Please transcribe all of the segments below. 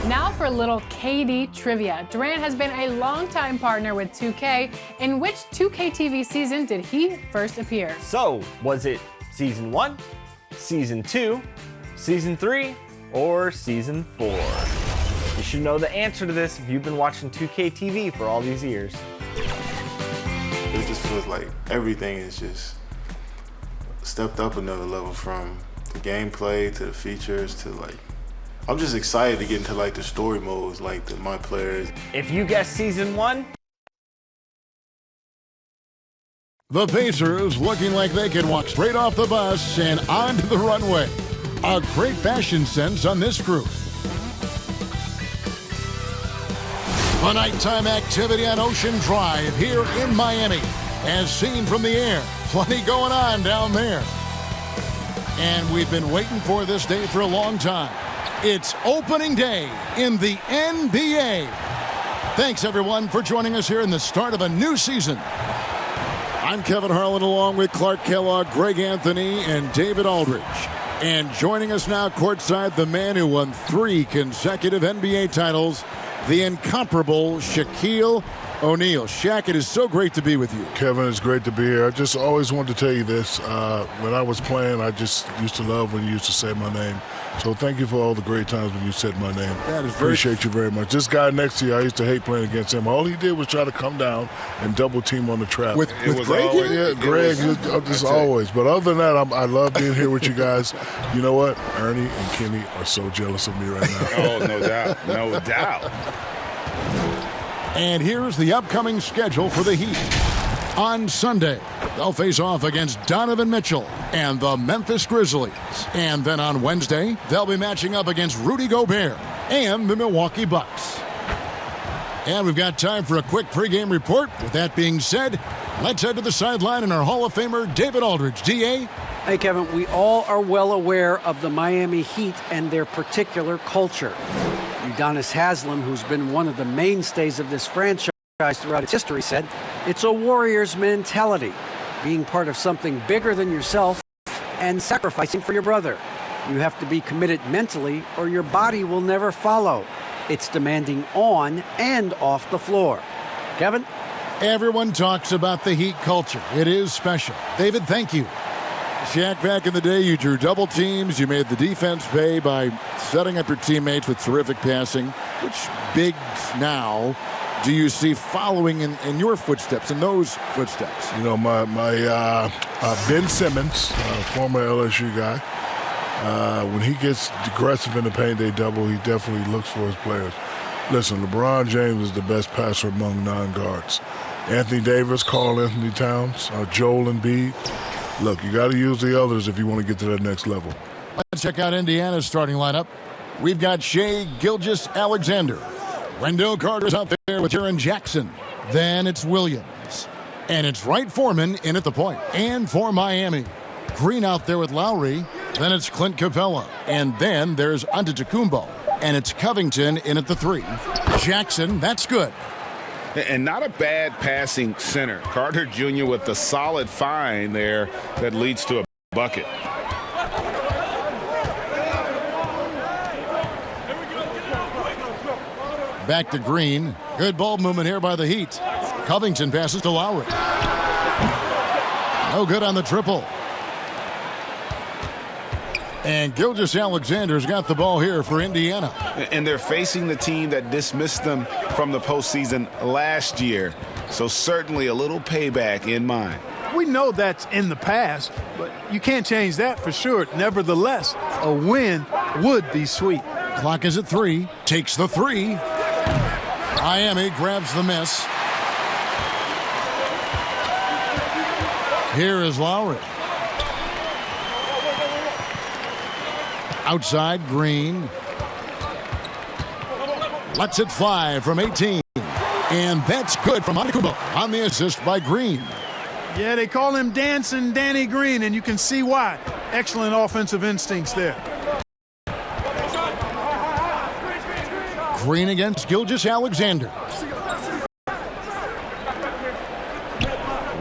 Now for a little KD trivia. Durant has been a longtime partner with 2K. In which 2K TV season did he first appear? So, was it Season 1, Season 2, Season 3, or Season 4? You should know the answer to this if you've been watching 2K TV for all these years. It just feels like everything is just stepped up another level, from the gameplay to the features to like, I'm just excited to get into like the story modes, like my players. If you guess Season 1, the Pacers looking like they can walk straight off the bus and onto the runway. A great fashion sense on this group. A nighttime activity on Ocean Drive here in Miami. As seen from the air, plenty going on down there. And we've been waiting for this day for a long time. It's opening day in the NBA. Thanks, everyone, for joining us here in the start of a new season. I'm Kevin Harlan, along with Clark Kellogg, Greg Anthony, and David Aldridge. And joining us now courtside, the man who won 3 consecutive NBA titles, the incomparable Shaquille O'Neal. Shaq, it is so great to be with you. Kevin, it's great to be here. I just always wanted to tell you this. When I was playing, I just used to love when you used to say my name. So thank you for all the great times when you said my name. That is Appreciate you very much. This guy next to you, I used to hate playing against him. All he did was try to come down and double team on the trap. With Greg? Always, yeah, Greg, just always. But other than that, I love being here with you guys. You know what? Ernie and Kenny are so jealous of me right now. Oh, no doubt. No doubt. And here's the upcoming schedule for the Heat. On Sunday, they'll face off against Donovan Mitchell and the Memphis Grizzlies. And then on Wednesday, they'll be matching up against Rudy Gobert and the Milwaukee Bucks. And we've got time for a quick pregame report. With that being said, let's head to the sideline and our Hall of Famer, David Aldridge. D.A.? Hey, Kevin, we all are well aware of the Miami Heat and their particular culture. Udonis Haslem, who's been one of the mainstays of this franchise throughout its history, said, "It's a warrior's mentality, being part of something bigger than yourself and sacrificing for your brother. You have to be committed mentally or your body will never follow. It's demanding on and off the floor." Kevin? Everyone talks about the Heat culture. It is special. David, thank you. Shaq, back in the day, you drew double teams. You made the defense pay by setting up your teammates with terrific passing. Which bigs now do you see following in your footsteps, in those footsteps? You know, my Ben Simmons, former LSU guy, when he gets aggressive in the paint, they double. He definitely looks for his players. Listen, LeBron James is the best passer among non-guards. Anthony Davis, Karl Anthony Towns, Joel Embiid. Look, you got to use the others if you want to get to that next level. Let's check out Indiana's starting lineup. We've got Shai Gilgeous-Alexander. Wendell Carter's out there with Jaren Jackson. Then it's Williams. And it's Wright Foreman in at the point. And for Miami, Green out there with Lowry. Then it's Clint Capella. And then there's Antetokounmpo. And it's Covington in at the 3. Jackson, that's good. And not a bad passing center. Carter Jr. with the solid find there that leads to a bucket. Back to Green. Good ball movement here by the Heat. Covington passes to Lowry. No good on the triple. And Gilgeous-Alexander's got the ball here for Indiana. And they're facing the team that dismissed them from the postseason last year. So certainly a little payback in mind. We know that's in the past, but you can't change that for sure. Nevertheless, a win would be sweet. Clock is at 3. Takes the 3. Miami grabs the miss. Here is Lowry. Outside, Green. Lets it fly from 18. And that's good from Antetokounmpo on the assist by Green. Yeah, they call him Dancing Danny Green, and you can see why. Excellent offensive instincts there. Green against Gilgeous-Alexander.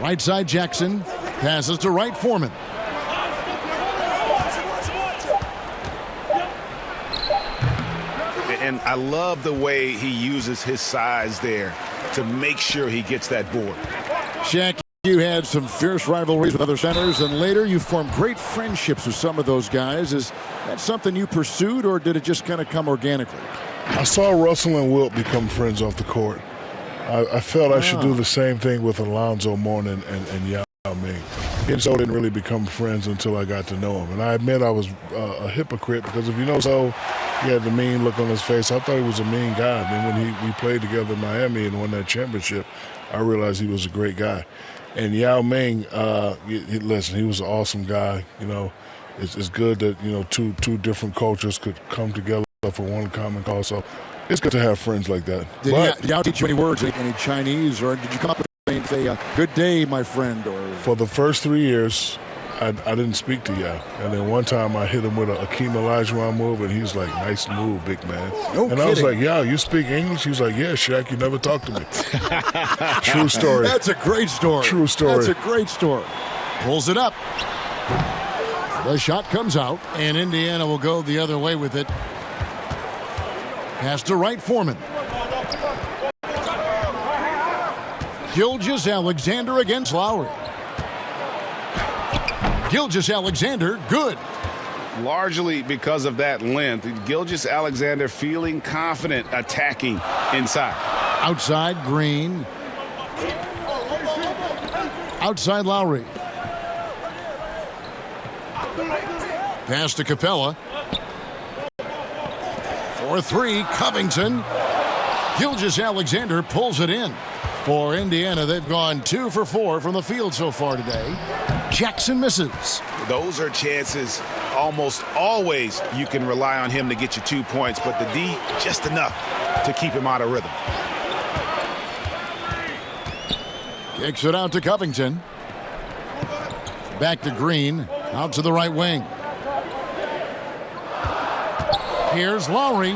Right side, Jackson. Passes to right, Foreman. And I love the way he uses his size there to make sure he gets that board. Shaq, you had some fierce rivalries with other centers, and later you formed great friendships with some of those guys. Is that something you pursued, or did it just kind of come organically? I saw Russell and Wilt become friends off the court. I felt I should do the same thing with Alonzo Mourning and Yao Ming. He and So didn't really become friends until I got to know him. And I admit I was a hypocrite, because if you know So, he had the mean look on his face. I thought he was a mean guy. Then when we played together in Miami and won that championship, I realized he was a great guy. And Yao Ming, listen, he was an awesome guy. You know, it's good that, you know, two different cultures could come together for one common cause. So it's good to have friends like that. Did Yao teach you any words, any Chinese, or did you come up with and say, good day, my friend? Or for the first 3 years, I didn't speak to Yao. And then one time I hit him with a Akeem Olajuwon move, and he's like, nice move, big man. No and kidding. I was like, Yao, you speak English? He was like, yeah, Shaq, you never talked to me. True story. That's a great story. True story. That's a great story. Pulls it up. The shot comes out, and Indiana will go the other way with it. Pass to right, Foreman. Gilgeous-Alexander against Lowry. Gilgeous-Alexander, good. Largely because of that length, Gilgeous-Alexander feeling confident attacking inside. Outside, Green. Outside, Lowry. Pass to Capella. 4-3, Covington. Gilgeous-Alexander pulls it in. For Indiana, they've gone 2 for 4 from the field so far today. Jackson misses. Those are chances almost always you can rely on him to get you 2 points, but the D just enough to keep him out of rhythm. Kicks it out to Covington. Back to Green. Out to the right wing. Here's Lowry.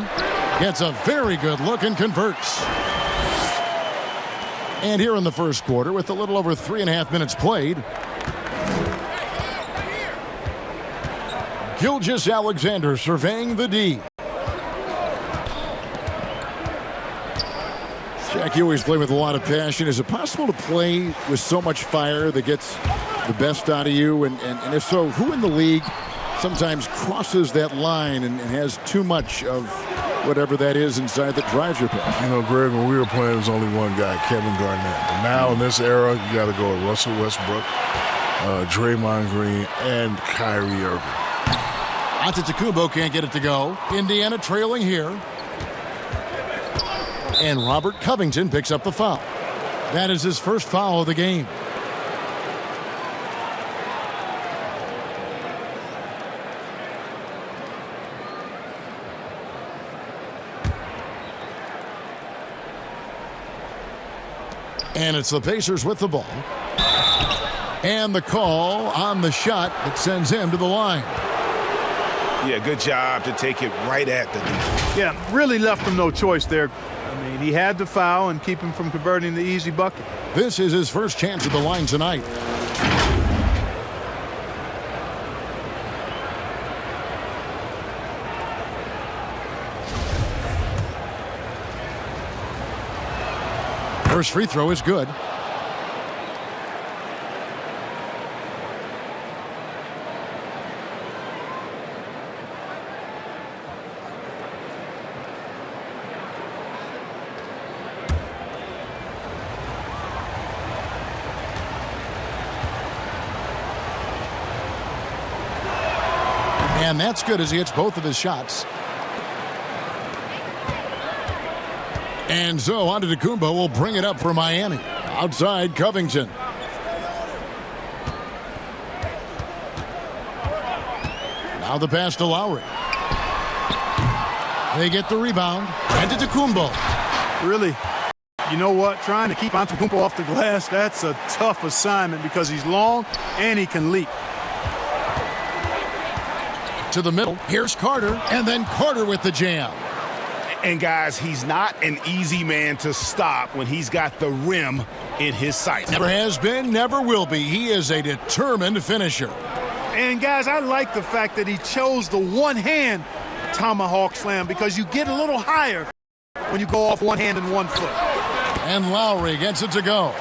Gets a very good look and converts. And here in the first quarter, with a little over 3.5 minutes played, Gilgeous-Alexander surveying the D. Jack, you always play with a lot of passion. Is it possible to play with so much fire that gets the best out of you? And if so, who in the league sometimes crosses that line and has too much of whatever that is inside that drives your pass? You know, Greg, when we were playing, there was only one guy, Kevin Garnett. But now in this era, you got to go with Russell Westbrook, Draymond Green, and Kyrie Irving. Antetokounmpo can't get it to go. Indiana trailing here. And Robert Covington picks up the foul. That is his first foul of the game. And it's the Pacers with the ball. And the call on the shot that sends him to the line. Yeah, good job to take it right at the defense. Yeah, really left him no choice there. I mean, he had to foul and keep him from converting the easy bucket. This is his first chance at the line tonight. First free throw is good. And that's good as he hits both of his shots. And so Antetokounmpo will bring it up for Miami. Outside Covington. Now the pass to Lowry. They get the rebound. Antetokounmpo. Really, you know what? Trying to keep Antetokounmpo off the glass, that's a tough assignment because he's long and he can leap. To the middle. Here's Carter. And then Carter with the jam. And guys, he's not an easy man to stop when he's got the rim in his sights. Never has been, never will be. He is a determined finisher. And guys, I like the fact that he chose the one-hand tomahawk slam because you get a little higher when you go off one hand and 1 foot. And Lowry gets it to go.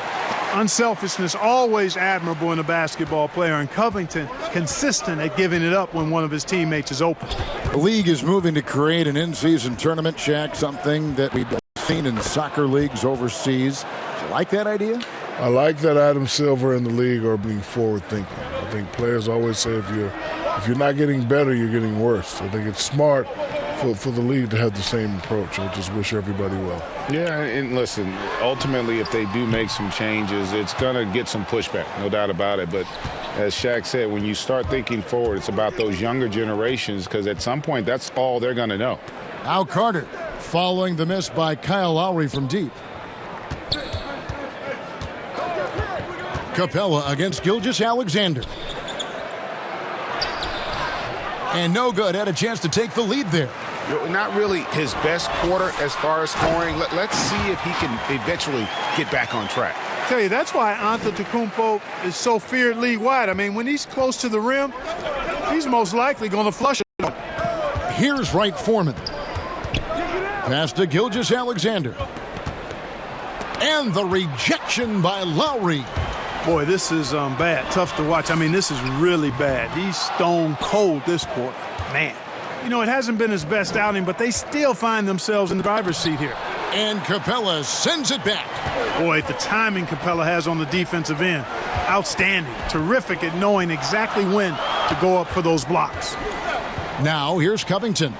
Unselfishness always admirable in a basketball player, and Covington consistent at giving it up when one of his teammates is open. The league is moving to create an in-season tournament, Shaq, something that we've seen in soccer leagues overseas. Do you like that idea? I like that Adam Silver and the league are being forward-thinking. I think players always say if you're not getting better, you're getting worse. I think it's smart for the league to have the same approach. I just wish everybody well. Yeah, and listen, ultimately, if they do make some changes, it's going to get some pushback, no doubt about it. But as Shaq said, when you start thinking forward, it's about those younger generations because at some point, that's all they're going to know. Now Carter, following the miss by Kyle Lowry from deep. Capella against Gilgeous-Alexander. And no good. Had a chance to take the lead there. Not really his best quarter as far as scoring. Let's see if he can eventually get back on track. I tell you, that's why Antetokounmpo is so feared league-wide. I mean, when he's close to the rim, he's most likely going to flush it. Here's Wright Foreman. Pass to Gilgeous-Alexander. And the rejection by Lowry. Boy, this is bad. Tough to watch. I mean, this is really bad. He's stone cold this quarter. Man. You know, it hasn't been his best outing, but they still find themselves in the driver's seat here. And Capella sends it back. Boy, the timing Capella has on the defensive end. Outstanding. Terrific at knowing exactly when to go up for those blocks. Now, here's Covington.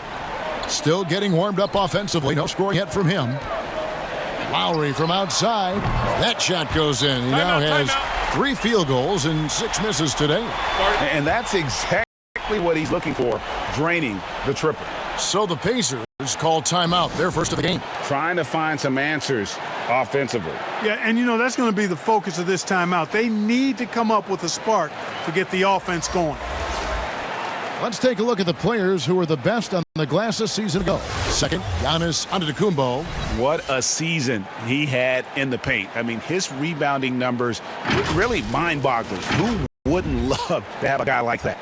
Still getting warmed up offensively. No scoring yet from him. Lowry from outside. That shot goes in. He now has 3 field goals and 6 misses today. And that's exactly what he's looking for, draining the triple. So the Pacers call timeout, their first of the game. Trying to find some answers offensively. Yeah, and you know, that's going to be the focus of this timeout. They need to come up with a spark to get the offense going. Let's take a look at the players who were the best on the glass a season ago. Second, Giannis Antetokounmpo. What a season he had in the paint. I mean, his rebounding numbers really mind-boggling. Who wouldn't love to have a guy like that?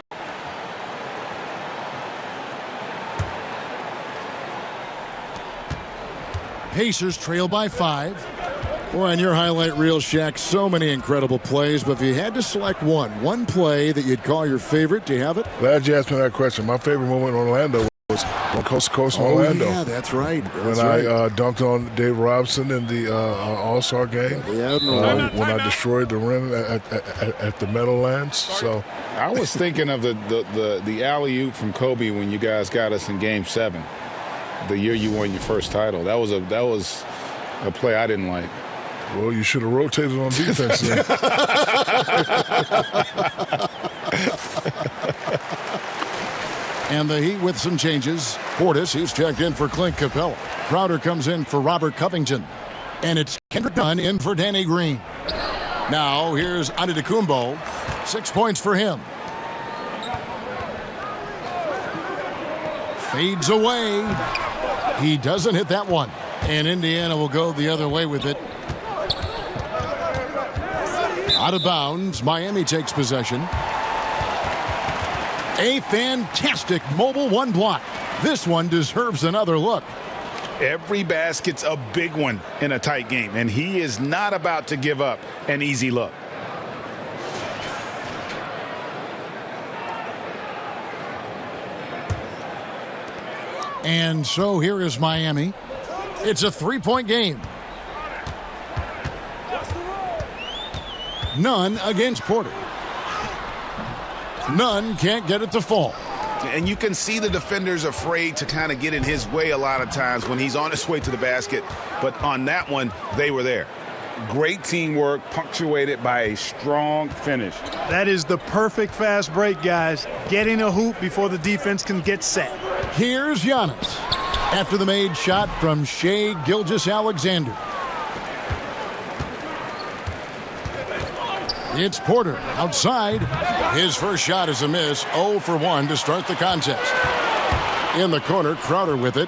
Pacers trail by 5. Boy, on your highlight reel, Shaq, so many incredible plays, but if you had to select one play that you'd call your favorite, do you have it? Glad you asked me that question. My favorite moment in Orlando was on Coast to Coast in Orlando. Yeah, that's right. When I dunked on Dave Robinson in the All-Star game. When I destroyed the rim at the Meadowlands. So I was thinking of the alley-oop from Kobe when you guys got us in Game 7, the year you won your first title. That was a play I didn't like. Well, you should have rotated on defense then. And the Heat with some changes. Portis, he's checked in for Clint Capella. Crowder comes in for Robert Covington. And it's Kendrick Nunn in for Danny Green. Now, here's Antetokounmpo. 6 points for him. Fades away. He doesn't hit that one. And Indiana will go the other way with it. Out of bounds, Miami takes possession. A fantastic mobile 1 block. This one deserves another look. Every basket's a big one in a tight game, and he is not about to give up an easy look. And so here is Miami. It's a 3-point game. Nunn against Porter. Nunn can't get it to fall. And you can see the defenders afraid to kind of get in his way a lot of times when he's on his way to the basket. But on that one, they were there. Great teamwork, punctuated by a strong finish. That is the perfect fast break, guys. Getting a hoop before the defense can get set. Here's Giannis after the made shot from Shai Gilgeous-Alexander. It's Porter outside. His first shot is a miss. 0 for 1 to start the contest. In the corner, Crowder with it.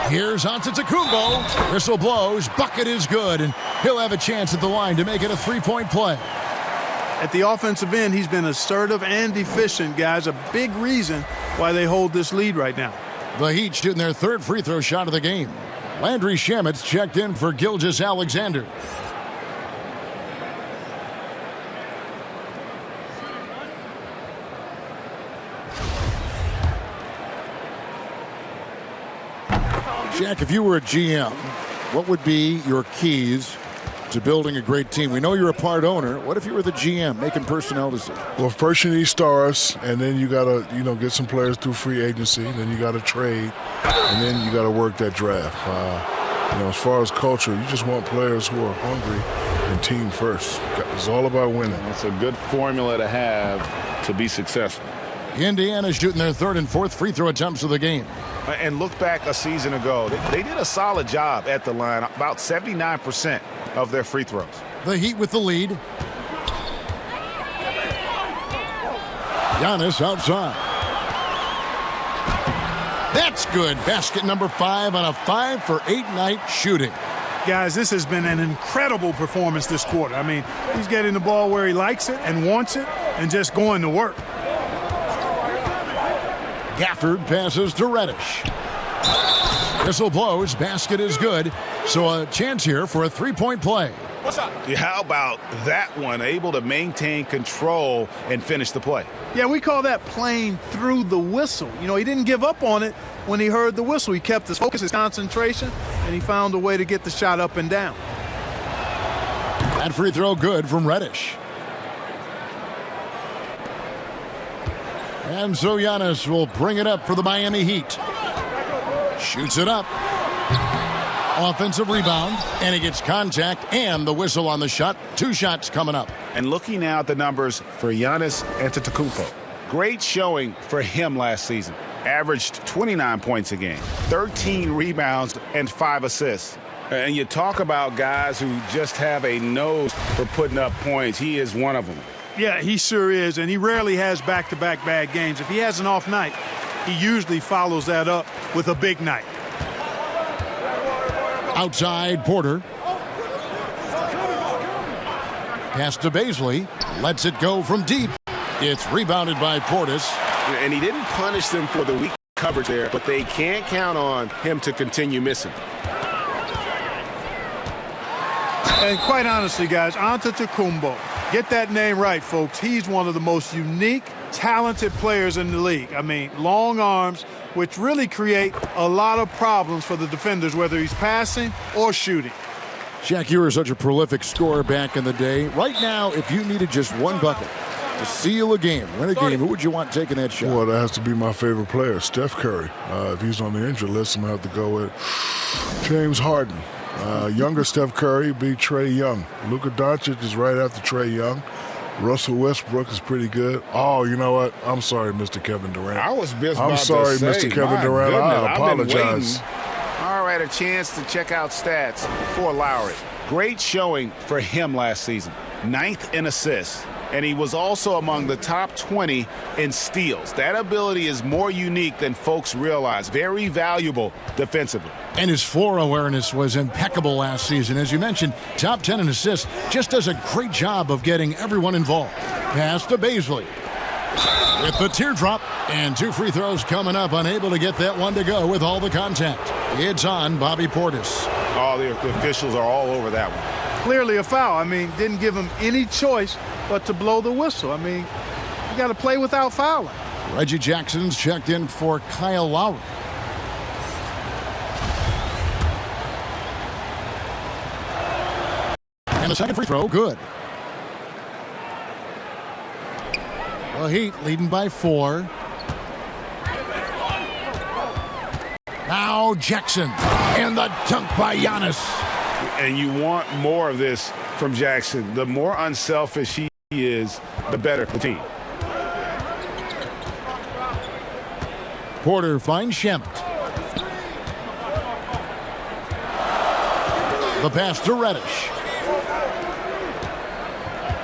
Here's Antetokounmpo. Whistle blows. Bucket is good, and he'll have a chance at the line to make it a three-point play. At the offensive end, he's been assertive and efficient, guys. A big reason why they hold this lead right now. The Heat shooting their third free throw shot of the game. Landry Shamet's checked in for Gilgeous-Alexander. Jack, if you were a GM, what would be your keys to building a great team? We know you're a part owner. What if you were the GM making personnel decisions? Well, first you need stars, and then you got to, get some players through free agency. Then you got to trade, and then you got to work that draft. As far as culture, you just want players who are hungry and team first. It's all about winning. It's a good formula to have to be successful. Indiana's shooting their third and fourth free throw attempts of the game. And look back a season ago. They did a solid job at the line, about 79% of their free throws. The Heat with the lead. Giannis outside. That's good. Basket number 5 on a 5 for 8 night shooting. Guys, this has been an incredible performance this quarter. I mean, he's getting the ball where he likes it and wants it and just going to work. Gafford passes to Reddish. Whistle blows. Basket is good. So a chance here for a three-point play. How about that one? Able to maintain control and finish the play. Yeah, we call that playing through the whistle. He didn't give up on it when he heard the whistle. He kept his focus, his concentration, and he found a way to get the shot up and down. That free throw good from Reddish. And so Giannis will bring it up for the Miami Heat. Shoots it up. Offensive rebound, and he gets contact and the whistle on the shot. 2 shots coming up. And looking now at the numbers for Giannis Antetokounmpo. Great showing for him last season. Averaged 29 points a game, 13 rebounds, and 5 assists. And you talk about guys who just have a nose for putting up points. He is one of them. Yeah, he sure is, and he rarely has back-to-back bad games. If he has an off night, he usually follows that up with a big night. Outside, Porter. Pass to Baisley. Lets it go from deep. It's rebounded by Portis. And he didn't punish them for the weak coverage there, but they can't count on him to continue missing. And quite honestly, guys, Antetokounmpo, get that name right, folks. He's one of the most unique, talented players in the league. I mean, long arms, which really create a lot of problems for the defenders, whether he's passing or shooting. Shaq, you were such a prolific scorer back in the day. Right now, if you needed just one bucket to seal a game, win a game, who would you want taking that shot? Well, that has to be my favorite player, Steph Curry. If he's on the injury list, I'm going to have to go with James Harden. Younger Steph Curry beat Trae Young. Luka Doncic is right after Trae Young. Russell Westbrook is pretty good. Oh, you know what? I'm sorry, Mr. Kevin Durant. I was just I'm about sorry, to say, Mr. Kevin Durant. I apologize. All right, a chance to check out stats for Lowry. Great showing for him last season. 9th in assists. And he was also among the top 20 in steals. That ability is more unique than folks realize. Very valuable defensively. And his floor awareness was impeccable last season. As you mentioned, top 10 in assists. Just does a great job of getting everyone involved. Pass to Baisley. With the teardrop. And 2 free throws coming up. Unable to get that one to go with all the contact. It's on Bobby Portis. Oh, the officials are all over that one. Clearly a foul. I mean, didn't give him any choice but to blow the whistle. I mean, you got to play without fouling. Reggie Jackson's checked in for Kyle Lowry. And the second free throw, good. The Heat leading by 4. Now Jackson, and the dunk by Giannis. And you want more of this from Jackson. The more unselfish he is, the better the team. Porter finds Shamet. The pass to Reddish.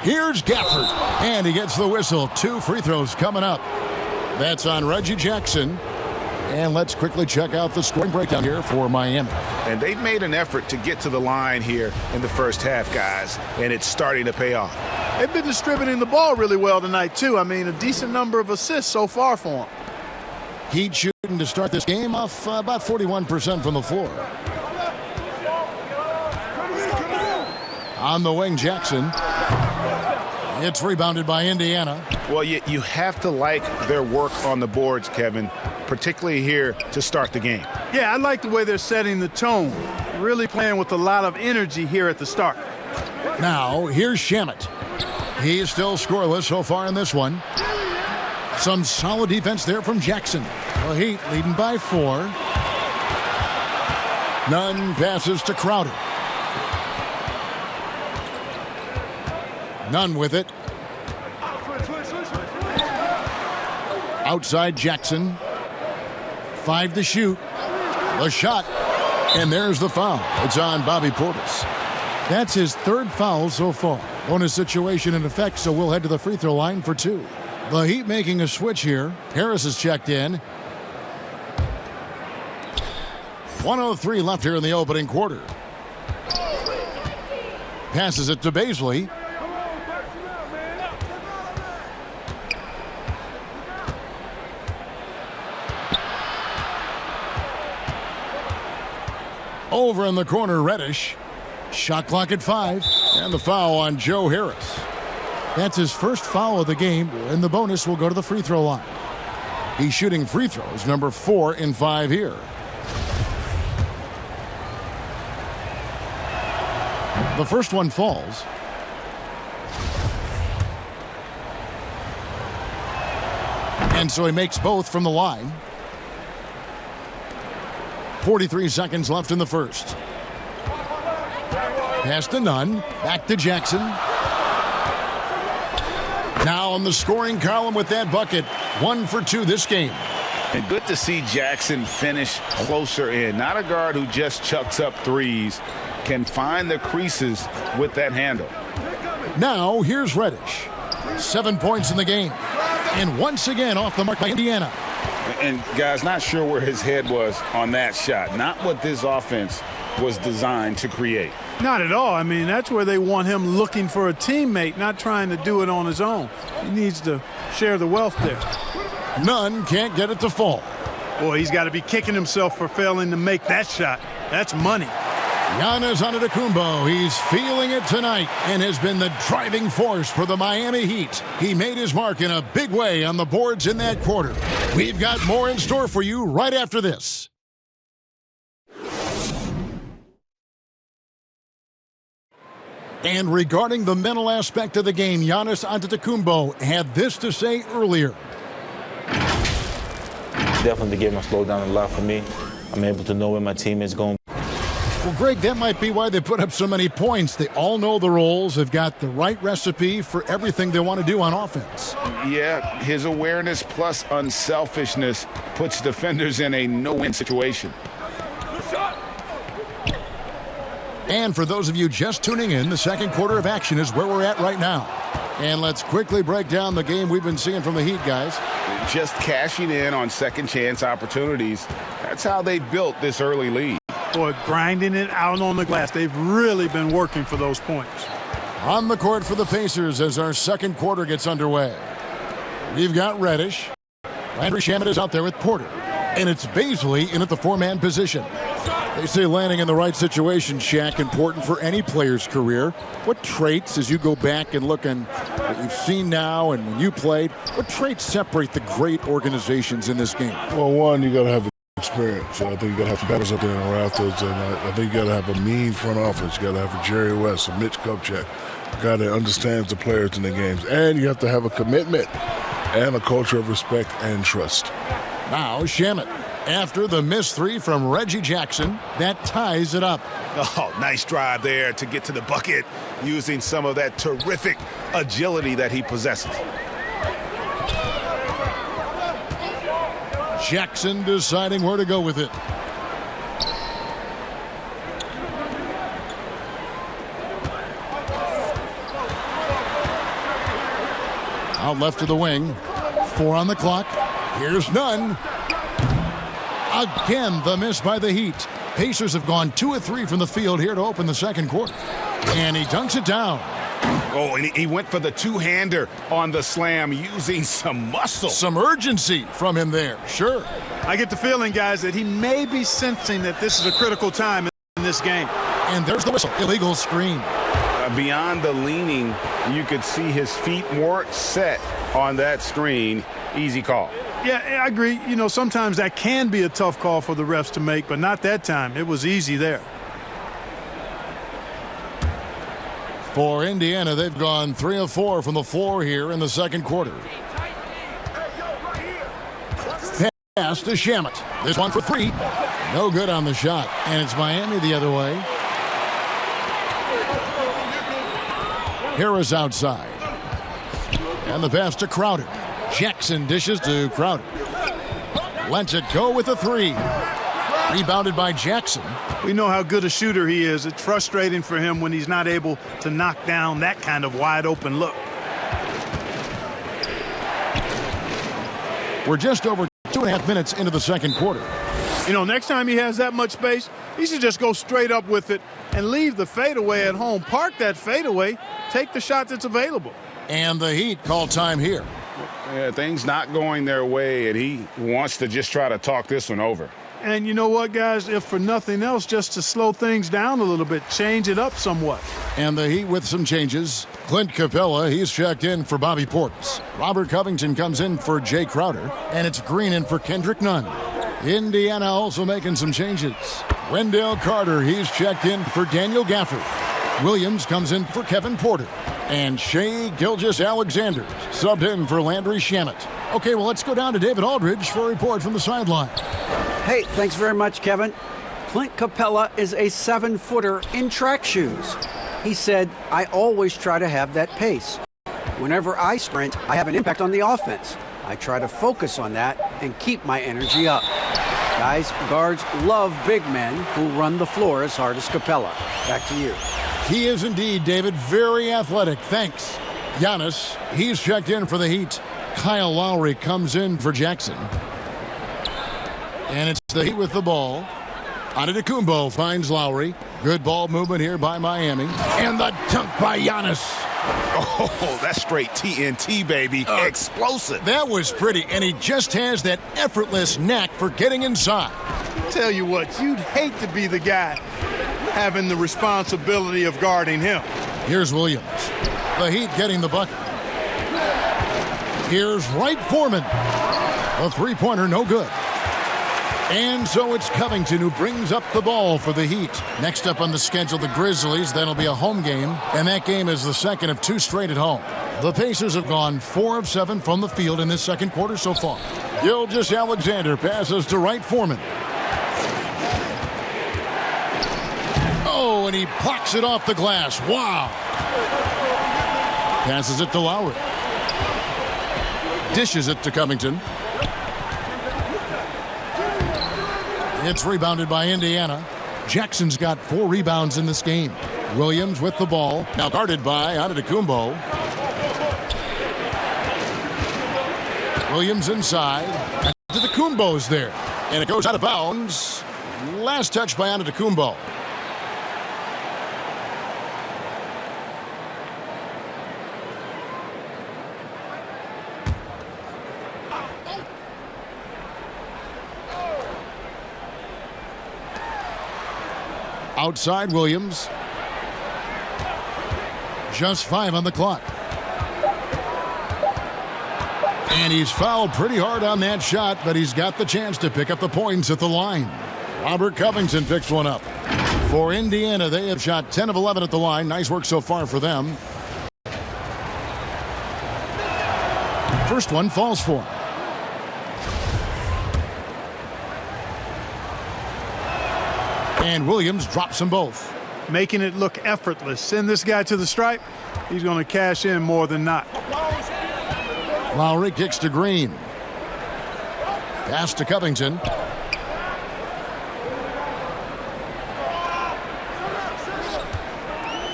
Here's Gafford, and he gets the whistle. 2 free throws coming up. That's on Reggie Jackson. And let's quickly check out the scoring breakdown here for Miami. And they've made an effort to get to the line here in the first half, guys, and it's starting to pay off. They've been distributing the ball really well tonight, too. I mean, a decent number of assists so far for them. Heat shooting to start this game off about 41% from the floor. On the wing, Jackson. It's rebounded by Indiana. Well, you have to like their work on the boards, Kevin, particularly here to start the game. Yeah, I like the way they're setting the tone. Really playing with a lot of energy here at the start. Now, here's Shamet. He is still scoreless so far in this one. Some solid defense there from Jackson. The Heat leading by 4. Nunn passes to Crowder. Nunn with it. Outside Jackson. 5 to shoot. The shot. And there's the foul. It's on Bobby Portis. That's his 3rd foul so far. Bonus situation in effect, so we'll head to the free throw line for 2. The Heat making a switch here. Harris is checked in. 1:03 left here in the opening quarter. Passes it to Baisley. Over in the corner, Reddish. Shot clock at 5. And the foul on Joe Harris. That's his first foul of the game, and the bonus will go to the free throw line. He's shooting free throws, number 4 in 5 here. The first one falls. And so he makes both from the line. 43 seconds left in the first. Pass to Nunn. Back to Jackson. Now on the scoring column with that bucket. 1 for 2 this game. And good to see Jackson finish closer in. Not a guard who just chucks up threes. Can find the creases with that handle. Now here's Reddish. 7 points in the game. And once again off the mark by Indiana. And guys, not sure where his head was on that shot. Not what this offense was designed to create. Not at all. I mean, that's where they want him looking for a teammate, not trying to do it on his own. He needs to share the wealth there. Nunn can't get it to fall. Boy, he's got to be kicking himself for failing to make that shot. That's money. Giannis Antetokounmpo, he's feeling it tonight and has been the driving force for the Miami Heat. He made his mark in a big way on the boards in that quarter. We've got more in store for you right after this. And regarding the mental aspect of the game, Giannis Antetokounmpo had this to say earlier. Definitely the game will slow down a lot for me. I'm able to know where my team is going. Well, Greg, that might be why they put up so many points. They all know the roles. They've got the right recipe for everything they want to do on offense. Yeah, his awareness plus unselfishness puts defenders in a no-win situation. And for those of you just tuning in, the second quarter of action is where we're at right now. And let's quickly break down the game we've been seeing from the Heat, guys. Just cashing in on second chance opportunities. That's how they built this early lead. Boy, grinding it out on the glass. They've really been working for those points. On the court for the Pacers as our second quarter gets underway. We've got Reddish. Landry Shamet is out there with Porter. And it's Baisley in at the 4-man position. They say landing in the right situation, Shaq, important for any player's career. What traits, as you go back and look on what you've seen now and when you played, what traits separate the great organizations in this game? Well, one, you got to have experience. So I think you got to have some battles up there in the rafters, and I think you got to have a mean front office. You got to have a Jerry West, a Mitch Kupchak, a guy that understands the players in the games, and you have to have a commitment. and a culture of respect and trust. Now Shamet. After the missed three from Reggie Jackson, that ties it up. Oh, nice drive there to get to the bucket using some of that terrific agility that he possesses. Jackson deciding where to go with it. Out left to the wing. 4 on the clock. Here's none. Again, the miss by the Heat. Pacers have gone 2 of 3 from the field here to open the second quarter. And he dunks it down. Oh, and he went for the two-hander on the slam using some muscle. Some urgency from him there, sure. I get the feeling, guys, that he may be sensing that this is a critical time in this game. And there's the whistle. Illegal screen. Beyond the leaning, you could see his feet weren't set on that screen. Easy call. Yeah, I agree. You know, sometimes that can be a tough call for the refs to make, but not that time. It was easy there. For Indiana, they've gone 3 of 4 from the floor here in the second quarter. Pass to Shamet. This one for 3. No good on the shot. And it's Miami the other way. Harris outside. And the pass to Crowder. Jackson dishes to Crowder. Lets it go with a 3. Rebounded by Jackson. We know how good a shooter he is. It's frustrating for him when he's not able to knock down that kind of wide open look. We're just over 2.5 minutes into the second quarter. You know, next time he has that much space, he should just go straight up with it and leave the fadeaway at home. Park that fadeaway, take the shot that's available. And the Heat call time here. Yeah, things not going their way, and he wants to just try to talk this one over. And you know what, guys? If for nothing else, just to slow things down a little bit, change it up somewhat. And the Heat with some changes. Clint Capella, he's checked in for Bobby Portis. Robert Covington comes in for Jay Crowder. And it's Green in for Kendrick Nunn. Indiana also making some changes. Wendell Carter, he's checked in for Daniel Gafford. Williams comes in for Kevin Porter. And Shea Gilgeous-Alexander subbed in for Landry Shamet. Okay, well, let's go down to David Aldridge for a report from the sideline. Hey, thanks very much, Kevin. Clint Capella is a 7-footer in track shoes. He said, I always try to have that pace. Whenever I sprint, I have an impact on the offense. I try to focus on that and keep my energy up. Guys, guards love big men who run the floor as hard as Capella. Back to you. He is indeed, David, very athletic. Thanks. Giannis, he's checked in for the Heat. Kyle Lowry comes in for Jackson. And it's the Heat with the ball. Antetokounmpo finds Lowry. Good ball movement here by Miami. And the dunk by Giannis. Oh, that's straight TNT, baby. Explosive. That was pretty, and he just has that effortless knack for getting inside. Tell you what, you'd hate to be the guy having the responsibility of guarding him. Here's Williams. The Heat getting the bucket. Here's Wright Foreman. A three-pointer, no good. And so it's Covington who brings up the ball for the Heat. Next up on the schedule, the Grizzlies. That'll be a home game, and that game is the second of 2 straight at home. The Pacers have gone 4 of 7 from the field in this second quarter so far. Gilgeous-Alexander passes to Wright Foreman. Oh, and he blocks it off the glass. Wow. Passes it to Lowry. Dishes it to Covington. It's rebounded by Indiana. Jackson's got 4 rebounds in this game. Williams with the ball. Now guarded by Antetokounmpo. Williams inside. Antetokounmpo's there. And it goes out of bounds. Last touch by Antetokounmpo. Outside Williams. Just 5 on the clock. And he's fouled pretty hard on that shot, but he's got the chance to pick up the points at the line. Robert Covington picks one up. For Indiana, they have shot 10 of 11 at the line. Nice work so far for them. First one falls for him. And Williams drops them both. Making it look effortless. Send this guy to the stripe. He's going to cash in more than not. Lowry kicks to Green. Pass to Covington.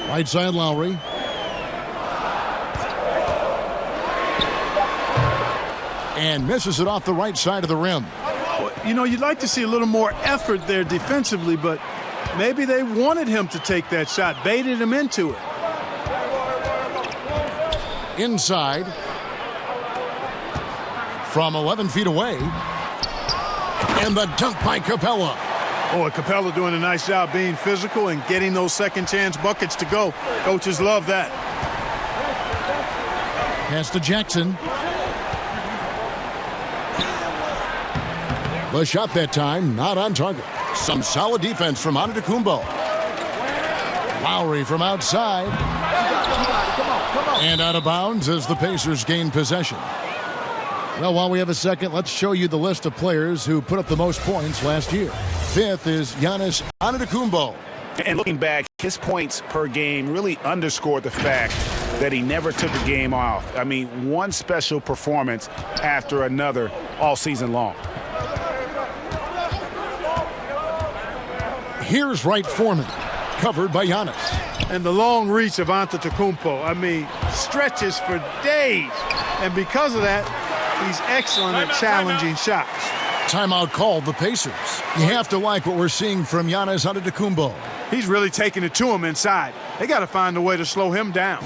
Right side Lowry. And misses it off the right side of the rim. You know, you'd like to see a little more effort there defensively, but maybe they wanted him to take that shot, baited him into it. Inside. From 11 feet away. And the dunk by Capella. Boy, Capella doing a nice job being physical and getting those second chance buckets to go. Coaches love that. Pass to Jackson. The shot that time, not on target. Some solid defense from Antetokounmpo. Lowry from outside. And out of bounds as the Pacers gain possession. Well, while we have a second, let's show you the list of players who put up the most points last year. Fifth is Giannis Antetokounmpo. And looking back, his points per game really underscored the fact that he never took a game off. I mean, one special performance after another all season long. Here's Wright Foreman, covered by Giannis. And the long reach of Antetokounmpo, I mean, stretches for days. And because of that, he's excellent at challenging shots. Timeout called the Pacers. You have to like what we're seeing from Giannis Antetokounmpo. He's really taking it to him inside. They got to find a way to slow him down.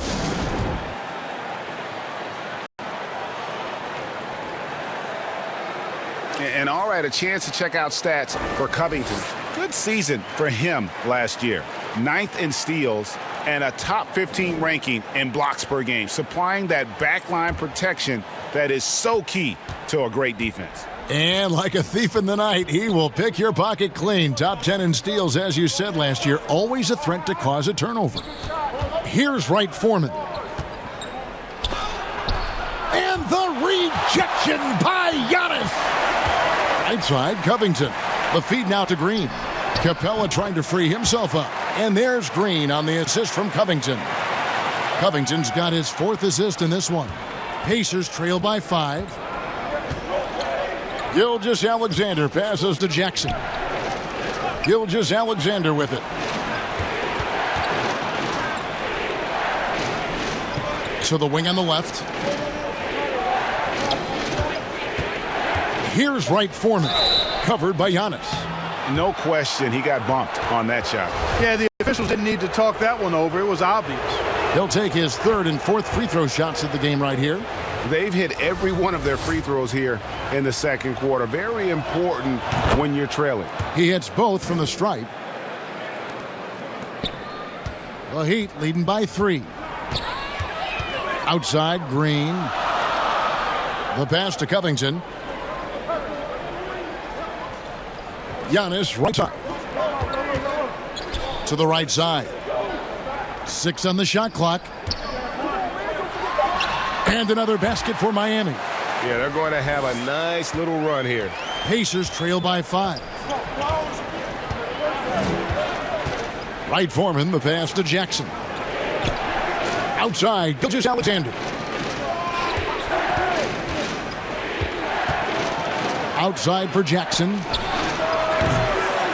And all right, a chance to check out stats for Covington. Good season for him last year. 9th in steals and a top 15 ranking in blocks per game, supplying that backline protection that is so key to a great defense. And like a thief in the night, he will pick your pocket clean. Top 10 in steals, as you said last year, always a threat to cause a turnover. Here's Wright Foreman. And the rejection by Giannis. Right side, Covington. The feed now to Green. Capella trying to free himself up. And there's Green on the assist from Covington. Covington's got his 4th assist in this one. Pacers trail by 5. Gilgeous-Alexander passes to Jackson. Gilgeous-Alexander with it. To the wing on the left. Here's Wright Foreman, covered by Giannis. No question, he got bumped on that shot. Yeah, the officials didn't need to talk that one over. It was obvious. He'll take his 3rd and 4th free throw shots of the game right here. They've hit every one of their free throws here in the second quarter. Very important when you're trailing. He hits both from the stripe. The Heat leading by 3. Outside, Green. The pass to Covington. Giannis, right side. To the right side. 6 on the shot clock. And another basket for Miami. Yeah, they're going to have a nice little run here. Pacers trail by 5. Wright Foreman, the pass to Jackson. Outside, Gilgeous-Alexander. Outside for Jackson.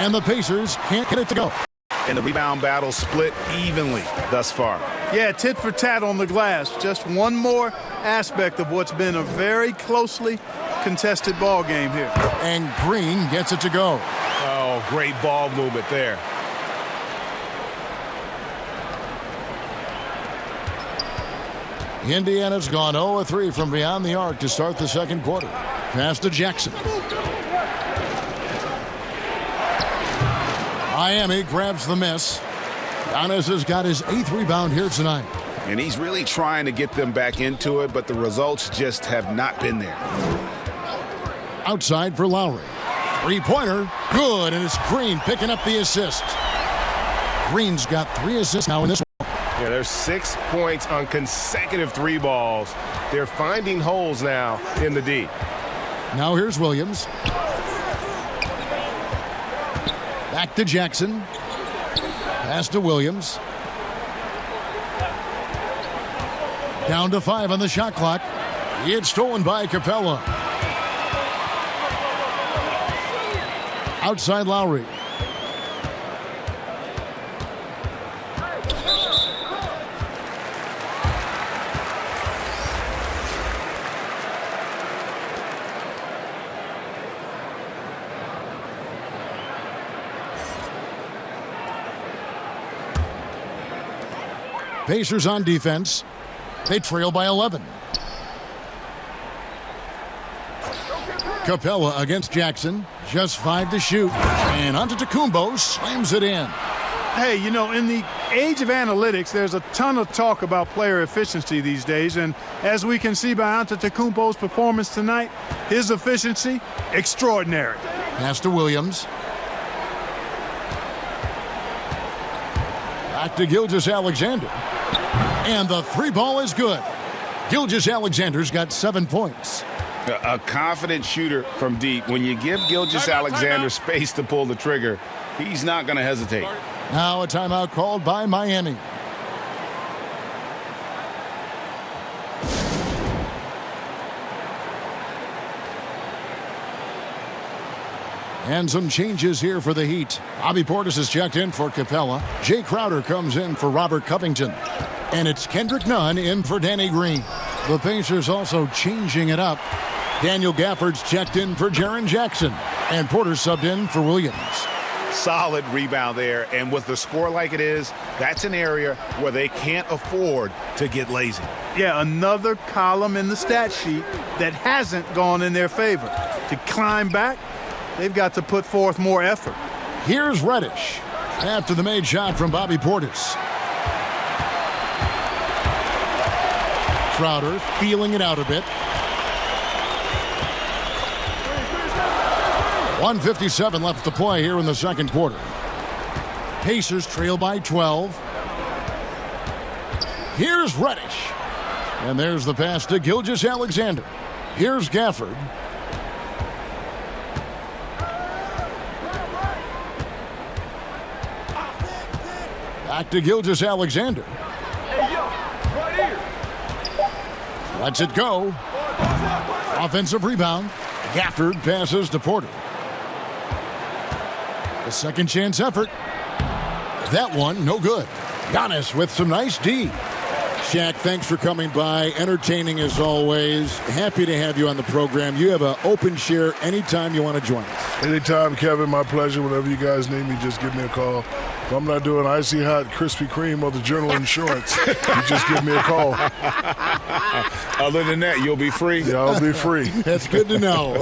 And the Pacers can't get it to go. And the rebound battle split evenly thus far. Yeah, tit for tat on the glass. Just one more aspect of what's been a very closely contested ball game here. And Green gets it to go. Oh, great ball movement there. Indiana's gone 0-3 from beyond the arc to start the second quarter. Pass to Jackson. Miami grabs the miss. Giannis has got his 8th rebound here tonight. And he's really trying to get them back into it, but the results just have not been there. Outside for Lowry. 3-pointer. Good, and it's Green picking up the assist. Green's got 3 assists now in this one. Yeah, there's 6 points on consecutive 3 balls. They're finding holes now in the D. Now here's Williams. Back to Jackson. Pass to Williams. Down to 5 on the shot clock. It's stolen by Capella. Outside Lowry. Pacers on defense. They trail by 11. Capella against Jackson. Just 5 to shoot. And Antetokounmpo slams it in. Hey, you know, in the age of analytics, there's a ton of talk about player efficiency these days. And as we can see by Antetokounmpo's performance tonight, his efficiency, extraordinary. Pass to Williams. Back to Gilgeous-Alexander. And the 3-ball is good. Gilgeous-Alexander's got 7 points. A confident shooter from deep. When you give Gilgeous-Alexander space to pull the trigger, he's not going to hesitate. Now a timeout called by Miami. And some changes here for the Heat. Bobby Portis is checked in for Capella. Jay Crowder comes in for Robert Covington. And it's Kendrick Nunn in for Danny Green. The Pacers also changing it up. Daniel Gafford's checked in for Jaren Jackson. And Porter subbed in for Williams. Solid rebound there. And with the score like it is, that's an area where they can't afford to get lazy. Yeah, another column in the stat sheet that hasn't gone in their favor. To climb back, they've got to put forth more effort. Here's Reddish after the made shot from Bobby Portis. Crowder feeling it out a bit. 1:57 left to play here in the second quarter. Pacers trail by 12. Here's Reddish. And there's the pass to Gilgeous-Alexander. Here's Gafford. Back to Gilgeous-Alexander. Lets it go. Offensive rebound. Gafford passes to Porter. A second chance effort. That one, no good. Giannis with some nice D. Shaq, thanks for coming by. Entertaining as always. Happy to have you on the program. You have an open share anytime you want to join us. Anytime, Kevin. My pleasure. Whenever you guys need me, just give me a call. If I'm not doing Icy Hot, Krispy Kreme, or the Journal Insurance, you just give me a call. Other than that, you'll be free. Yeah, I'll be free. That's good to know.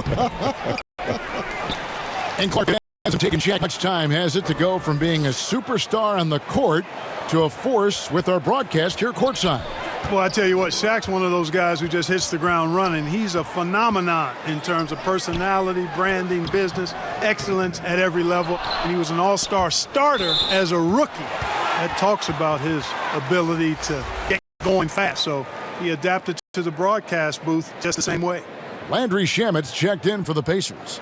And Clark hasn't taken Shaq much time, has it, to go from being a superstar on the court to a force with our broadcast here courtside. Well, I tell you what, Shaq's one of those guys who just hits the ground running. He's a phenomenon in terms of personality, branding, business, excellence at every level. And he was an all-star starter as a rookie. That talks about his ability to get going fast. So he adapted to the broadcast booth just the same way. Landry Shamet's checked in for the Pacers.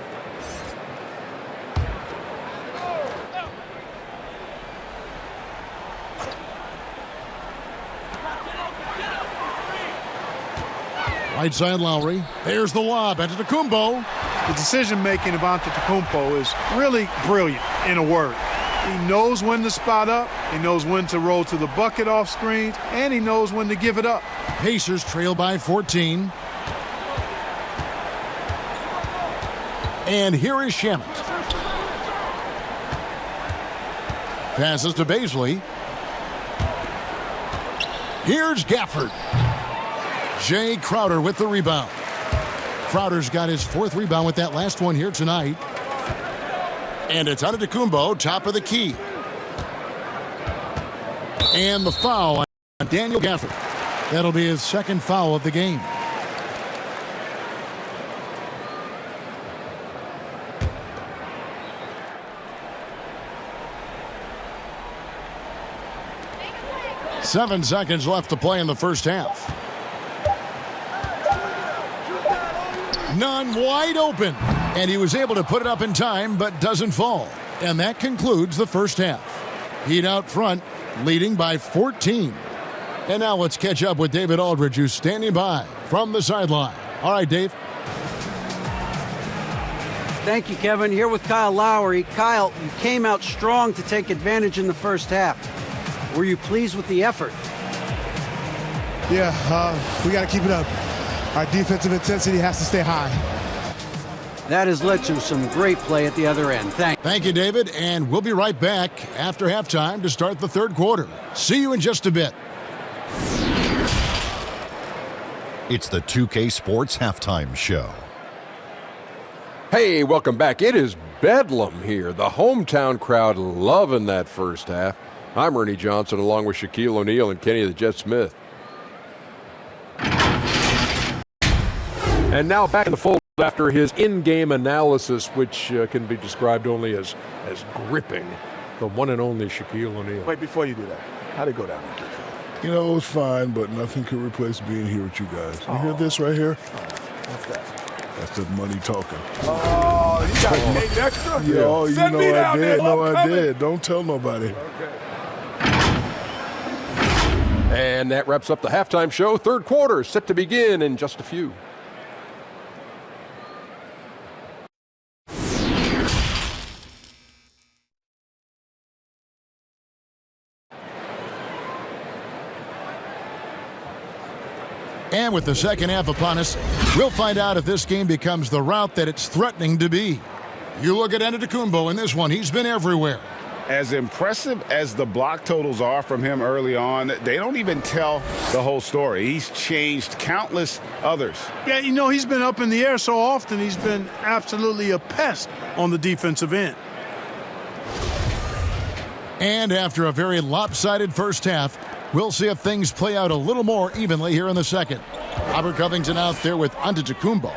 Right side Lowry. There's the lob. Antetokounmpo. The decision-making of Antetokounmpo is really brilliant, in a word. He knows when to spot up, he knows when to roll to the bucket off screens, and he knows when to give it up. Pacers trail by 14. And here is Shamet. Passes to Baisley. Here's Gafford. Jay Crowder with the rebound. Crowder's got his 4th rebound with that last one here tonight. And it's Antetokounmpo, top of the key. And the foul on Daniel Gafford. That'll be his 2nd foul of the game. 7 seconds left to play in the first half. None wide open. And he was able to put it up in time, but doesn't fall. And that concludes the first half. Heat out front, leading by 14. And now let's catch up with David Aldridge, who's standing by from the sideline. All right, Dave. Thank you, Kevin. Here with Kyle Lowry. Kyle, you came out strong to take advantage in the first half. Were you pleased with the effort? Yeah, we got to keep it up. Our defensive intensity has to stay high. That has led to some great play at the other end. Thank you, David. And we'll be right back after halftime to start the third quarter. See you in just a bit. It's the 2K Sports Halftime Show. Hey, welcome back. It is bedlam here. The hometown crowd loving that first half. I'm Ernie Johnson along with Shaquille O'Neal and Kenny the Jet Smith. And now back in the fold after his in-game analysis, which can be described only as gripping, the one and only Shaquille O'Neal. Wait, before you do that, how'd it go down there? You know, it was fine, but nothing could replace being here with you guys. You hear this right here? What's that? That's the money talking. Oh, you got paid extra? Yeah, oh, you Send know me I down did. there. No, I'm I coming. did. Don't tell nobody. Okay. And that wraps up the halftime show. Third quarter set to begin in just a few. And with the second half upon us, we'll find out if this game becomes the route that it's threatening to be. You look at Antetokounmpo in this one. He's been everywhere. As impressive as the block totals are from him early on, they don't even tell the whole story. He's changed countless others. Yeah, you know, he's been up in the air so often, he's been absolutely a pest on the defensive end. And after a very lopsided first half, we'll see if things play out a little more evenly here in the second. Robert Covington out there with Antetokounmpo.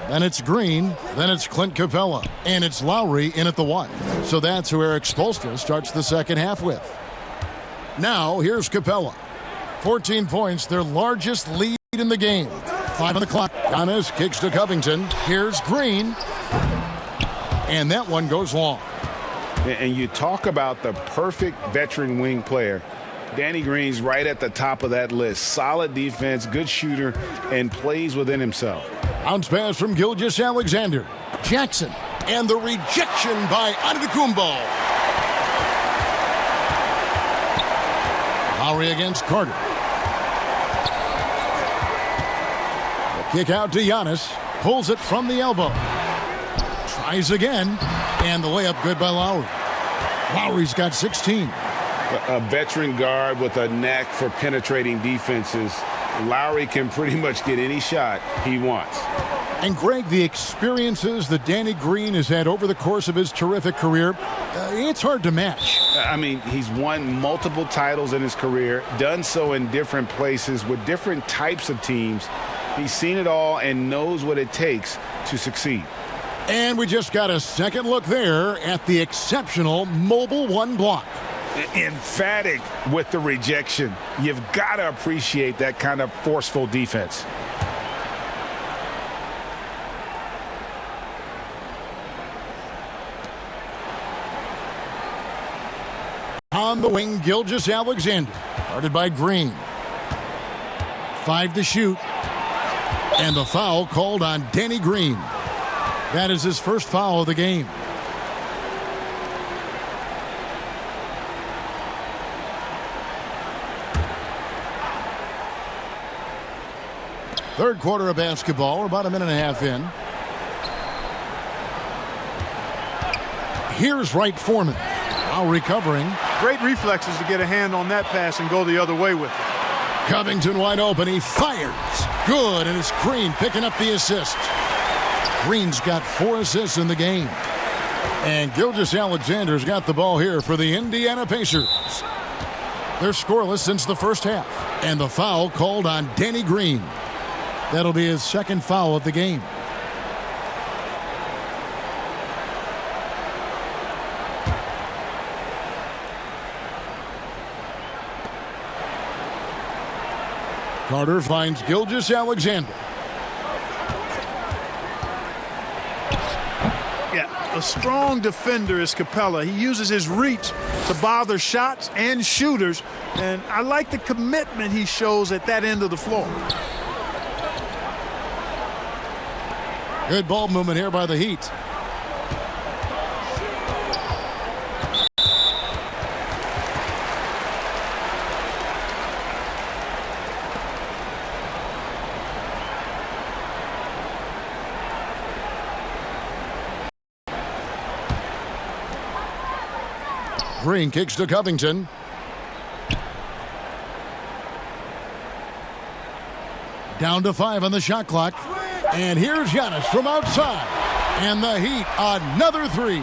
Then it's Green. Then it's Clint Capella. And it's Lowry in at the 1. So that's who Eric Spoelstra starts the second half with. Now, here's Capella. 14 points, their largest lead in the game. 5 on the clock. Giannis kicks to Covington. Here's Green. And that one goes long. And you talk about the perfect veteran wing player. Danny Green's right at the top of that list. Solid defense, good shooter, and plays within himself. Bounce pass from Gilgeous-Alexander. Jackson. And the rejection by Antetokounmpo. Lowry against Carter. The kick out to Giannis. Pulls it from the elbow. Tries again. And the layup good by Lowry. Lowry's got 16. A veteran guard with a knack for penetrating defenses. Lowry can pretty much get any shot he wants. And Greg, the experiences that Danny Green has had over the course of his terrific career, it's hard to match. I mean, he's won multiple titles in his career, done so in different places with different types of teams. He's seen it all and knows what it takes to succeed. And we just got a second look there at the exceptional mobile 1 block. Emphatic with the rejection. You've got to appreciate that kind of forceful defense. On the wing, Gilgeous-Alexander, guarded by Green. 5 to shoot. And the foul called on Danny Green. That is his first foul of the game. Third quarter of basketball. We're about a minute and a half in. Here's Wright Foreman. Now recovering. Great reflexes to get a hand on that pass and go the other way with it. Covington wide open. He fires. Good. And it's Green picking up the assist. Green's got 4 assists in the game. And Gilgeous-Alexander's got the ball here for the Indiana Pacers. They're scoreless since the first half. And the foul called on Danny Green. That'll be his second foul of the game. Carter finds Gilgeous-Alexander. Yeah, a strong defender is Capella. He uses his reach to bother shots and shooters, and I like the commitment he shows at that end of the floor. Good ball movement here by the Heat. Green kicks to Covington. Down to 5 on the shot clock. And here's Giannis from outside. And the Heat, another 3.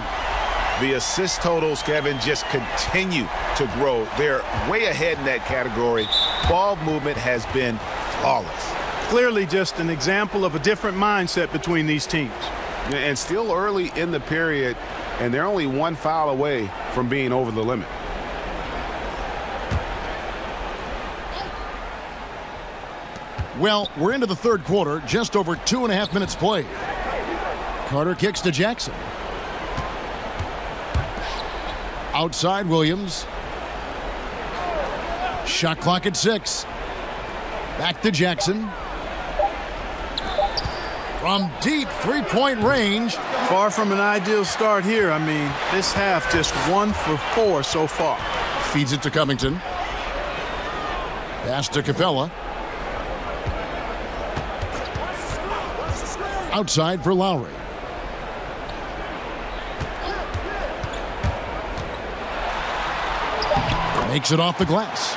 The assist totals, Kevin, just continue to grow. They're way ahead in that category. Ball movement has been flawless. Clearly just an example of a different mindset between these teams. And still early in the period, and they're only 1 foul away from being over the limit. Well, we're into the third quarter, just over 2.5 minutes played. Carter kicks to Jackson. Outside Williams. Shot clock at 6. Back to Jackson. From deep three-point range. Far from an ideal start here. I mean, this half just 1 for 4 so far. Feeds it to Covington. Pass to Capella. Outside for Lowry. Makes it off the glass.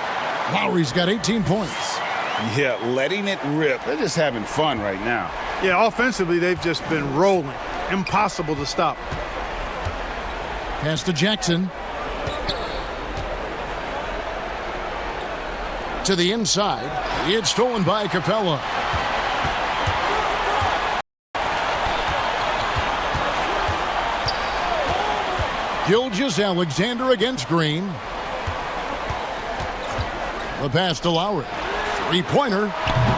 Lowry's got 18 points. Yeah, letting it rip. They're just having fun right now. Yeah, offensively, they've just been rolling. Impossible to stop. Pass to Jackson. To the inside. It's stolen by Capella. Gilgeous-Alexander against Green. The pass to Lowry. Three-pointer.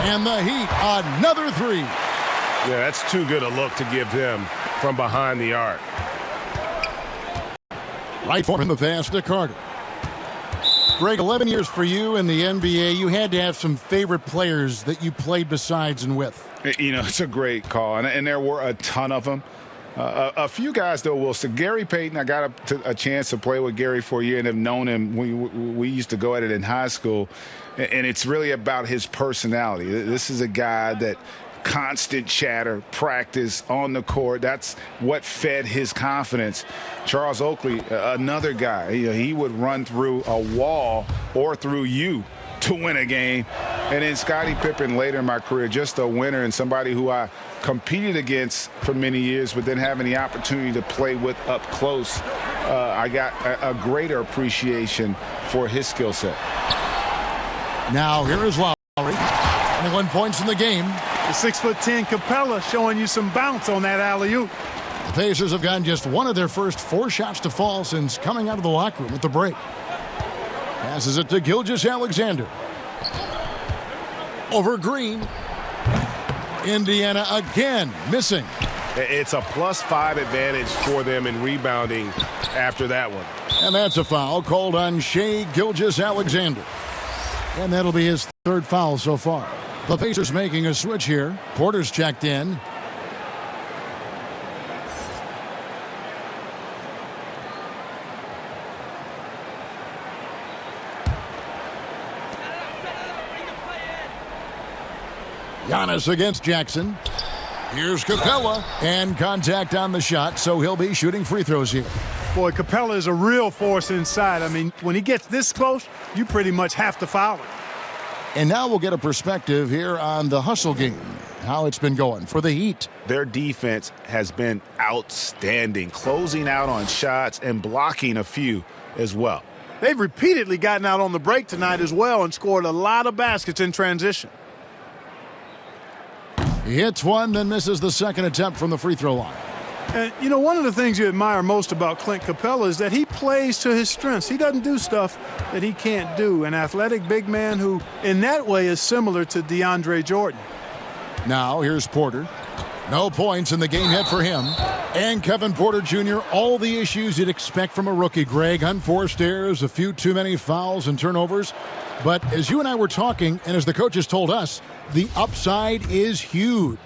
And the Heat, another 3. Yeah, that's too good a look to give them from behind the arc. Right for him, the pass to Carter. Greg, 11 years for you in the NBA. You had to have some favorite players that you played besides and with. You know, it's a great call, and there were a ton of them. A few guys, though, will say Gary Payton. I got a chance to play with Gary for a year and have known him. We used to go at it in high school, and it's really about his personality. This is a guy that constant chatter, practice on the court. That's what fed his confidence. Charles Oakley, another guy, he would run through a wall or through you to win a game. And then Scottie Pippen later in my career, just a winner and somebody who I competed against for many years, but then having the opportunity to play with up close, I got a greater appreciation for his skill set. Now here is Lowry. 21 points in the game. The 6'10" Capella showing you some bounce on that alley-oop. The Pacers have gotten just one of their first 4 shots to fall since coming out of the locker room at the break. Passes it to Gilgeous-Alexander. Over Green. Indiana again missing. It's a +5 advantage for them in rebounding after that one. And that's a foul called on Shai Gilgeous-Alexander. And that'll be his 3rd foul so far. The Pacers making a switch here. Porter's checked in. Giannis against Jackson. Here's Capella, and contact on the shot, so he'll be shooting free throws here. Boy, Capella is a real force inside. I mean, when he gets this close, you pretty much have to foul him. And now we'll get a perspective here on the hustle game, how it's been going for the Heat. Their defense has been outstanding, closing out on shots and blocking a few as well. They've repeatedly gotten out on the break tonight as well and scored a lot of baskets in transition. He hits one, then misses the second attempt from the free throw line. And, you know, one of the things you admire most about Clint Capella is that he plays to his strengths. He doesn't do stuff that he can't do. An athletic big man who, in that way, is similar to DeAndre Jordan. Now, here's Porter. No points in the game yet for him. And Kevin Porter Jr., all the issues you'd expect from a rookie, Greg. Unforced errors, a few too many fouls and turnovers. But as you and I were talking, and as the coaches told us, the upside is huge.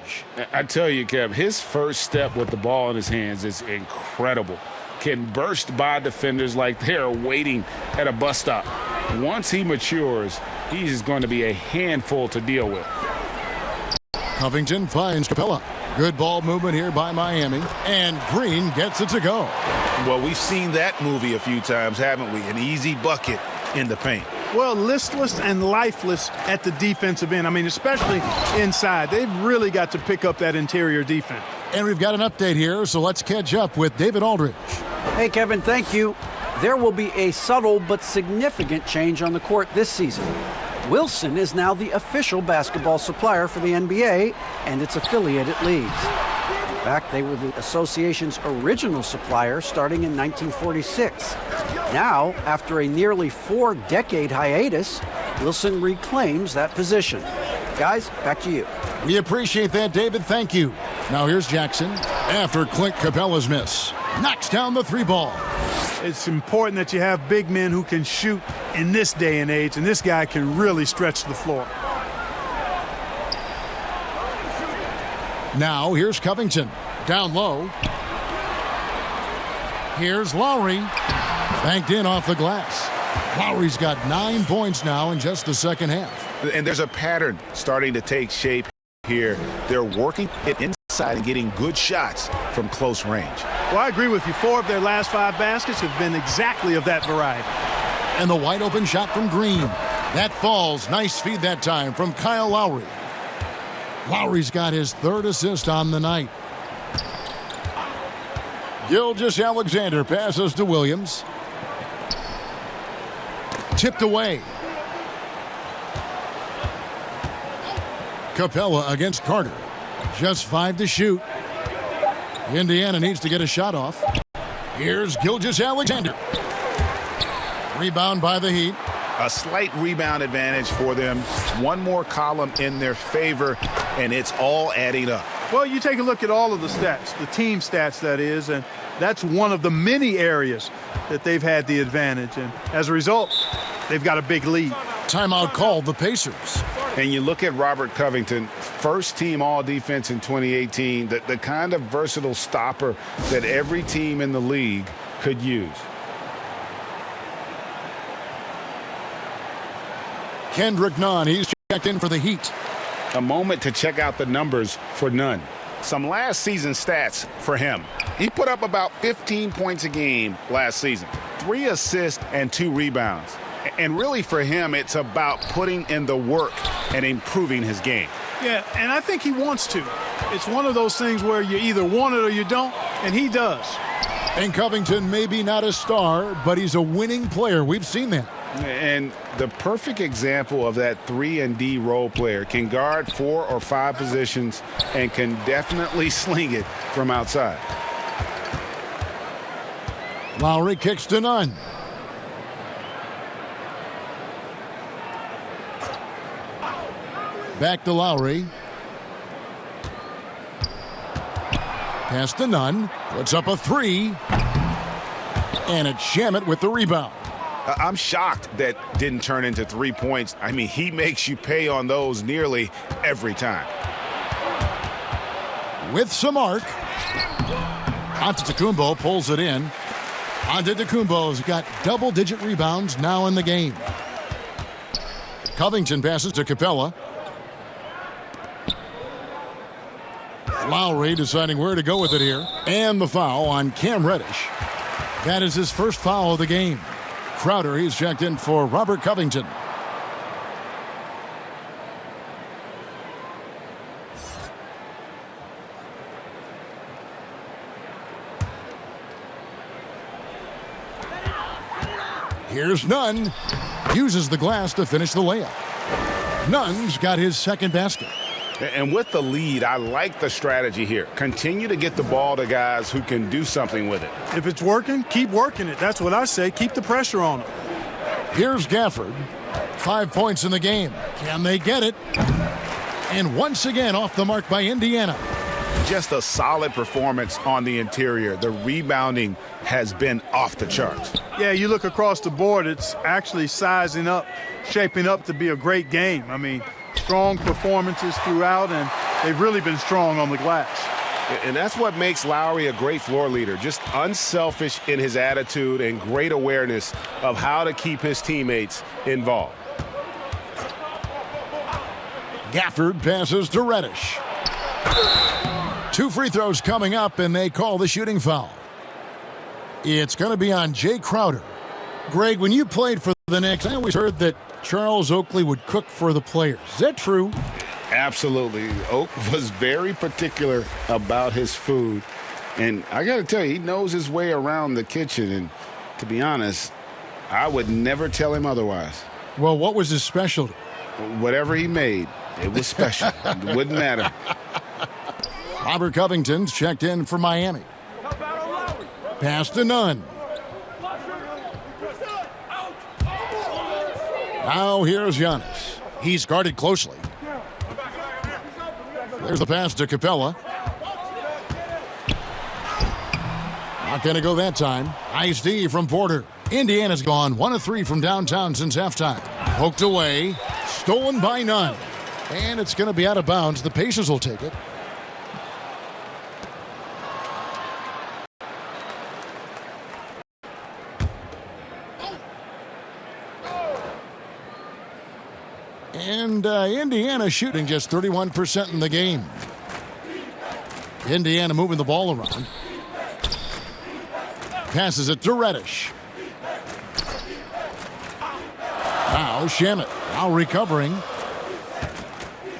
I tell you, Kev, his first step with the ball in his hands is incredible. Can burst by defenders like they're waiting at a bus stop. Once he matures, he's going to be a handful to deal with. Covington finds Capella. Good ball movement here by Miami. And Green gets it to go. Well, we've seen that movie a few times, haven't we? An easy bucket in the paint. Well, listless and lifeless at the defensive end. I mean, especially inside. They've really got to pick up that interior defense. And we've got an update here, so let's catch up with David Aldridge. Hey, Kevin, thank you. There will be a subtle but significant change on the court this season. Wilson is now the official basketball supplier for the NBA and its affiliated leagues. In fact, they were the association's original supplier starting in 1946. Now, after a nearly 4-decade hiatus, Wilson reclaims that position. Guys, back to you. We appreciate that, David. Thank you. Now here's Jackson after Clint Capella's miss. Knocks down the 3-ball. It's important that you have big men who can shoot in this day and age, and this guy can really stretch the floor. Now here's Covington. Down low. Here's Lowry. Banked in off the glass. Lowry's got 9 points now in just the second half. And there's a pattern starting to take shape here. They're working it inside and getting good shots from close range. Well, I agree with you. 4 of their last 5 baskets have been exactly of that variety. And the wide open shot from Green. That falls. Nice feed that time from Kyle Lowry. Lowry's got his 3rd assist on the night. Gilgeous-Alexander passes to Williams. Tipped away. Capella against Carter. Just 5 to shoot. Indiana needs to get a shot off. Here's Gilgeous-Alexander. Rebound by the Heat. A slight rebound advantage for them. One more column in their favor, and it's all adding up. Well, you take a look at all of the stats, the team stats, that is, and that's one of the many areas that they've had the advantage. And as a result, they've got a big lead. Timeout called the Pacers. And you look at Robert Covington, first team all defense in 2018, the kind of versatile stopper that every team in the league could use. Kendrick Nunn, he's checked in for the Heat. A moment to check out the numbers for Nunn. Some last season stats for him. He put up about 15 points a game last season, 3 assists and 2 rebounds. And really for him, it's about putting in the work and improving his game. Yeah, and I think he wants to. It's one of those things where you either want it or you don't, and he does. And Covington may be not a star, but he's a winning player. We've seen that. And the perfect example of that 3-and-D role player, can guard 4 or 5 positions and can definitely sling it from outside. Lowry kicks to Nunn. Back to Lowry. Pass to Nunn. Puts up a 3. And it's Shamet with the rebound. I'm shocked that didn't turn into 3 points. I mean, he makes you pay on those nearly every time. With some arc. Antetokounmpo pulls it in. Antetokounmpo's got double-digit rebounds now in the game. Covington passes to Capella. Lowry deciding where to go with it here. And the foul on Cam Reddish. That is his first foul of the game. Crowder, he's checked in for Robert Covington. Here's Nunn. Uses the glass to finish the layup. Nunn's got his second basket. And with the lead, I like the strategy here. Continue to get the ball to guys who can do something with it. If it's working, keep working it. That's what I say. Keep the pressure on them. Here's Gafford. 5 points in the game. Can they get it? And once again off the mark by Indiana. Just a solid performance on the interior. The rebounding has been off the charts. Yeah, you look across the board, it's actually sizing up, shaping up to be a great game. I mean, strong performances throughout, and they've really been strong on the glass. And that's what makes Lowry a great floor leader. Just unselfish in his attitude and great awareness of how to keep his teammates involved. Gafford passes to Reddish. 2 free throws coming up, and they call the shooting foul. It's going to be on Jay Crowder. Greg, when you played for the Knicks, I always heard that Charles Oakley would cook for the players. Is that true? Absolutely. Oak was very particular about his food. And I got to tell you, he knows his way around the kitchen. And to be honest, I would never tell him otherwise. Well, what was his specialty? Whatever he made, it was special. It wouldn't matter. Robert Covington's checked in for Miami. Pass to Nunn. Now here's Giannis. He's guarded closely. There's the pass to Capella. Not going to go that time. Nice D from Porter. Indiana's gone 1 of 3 from downtown since halftime. Poked away. Stolen by Nunn. And it's going to be out of bounds. The Pacers will take it. And Indiana shooting just 31% in the game. Indiana moving the ball around. Passes it to Reddish. Now Shamet. Now recovering.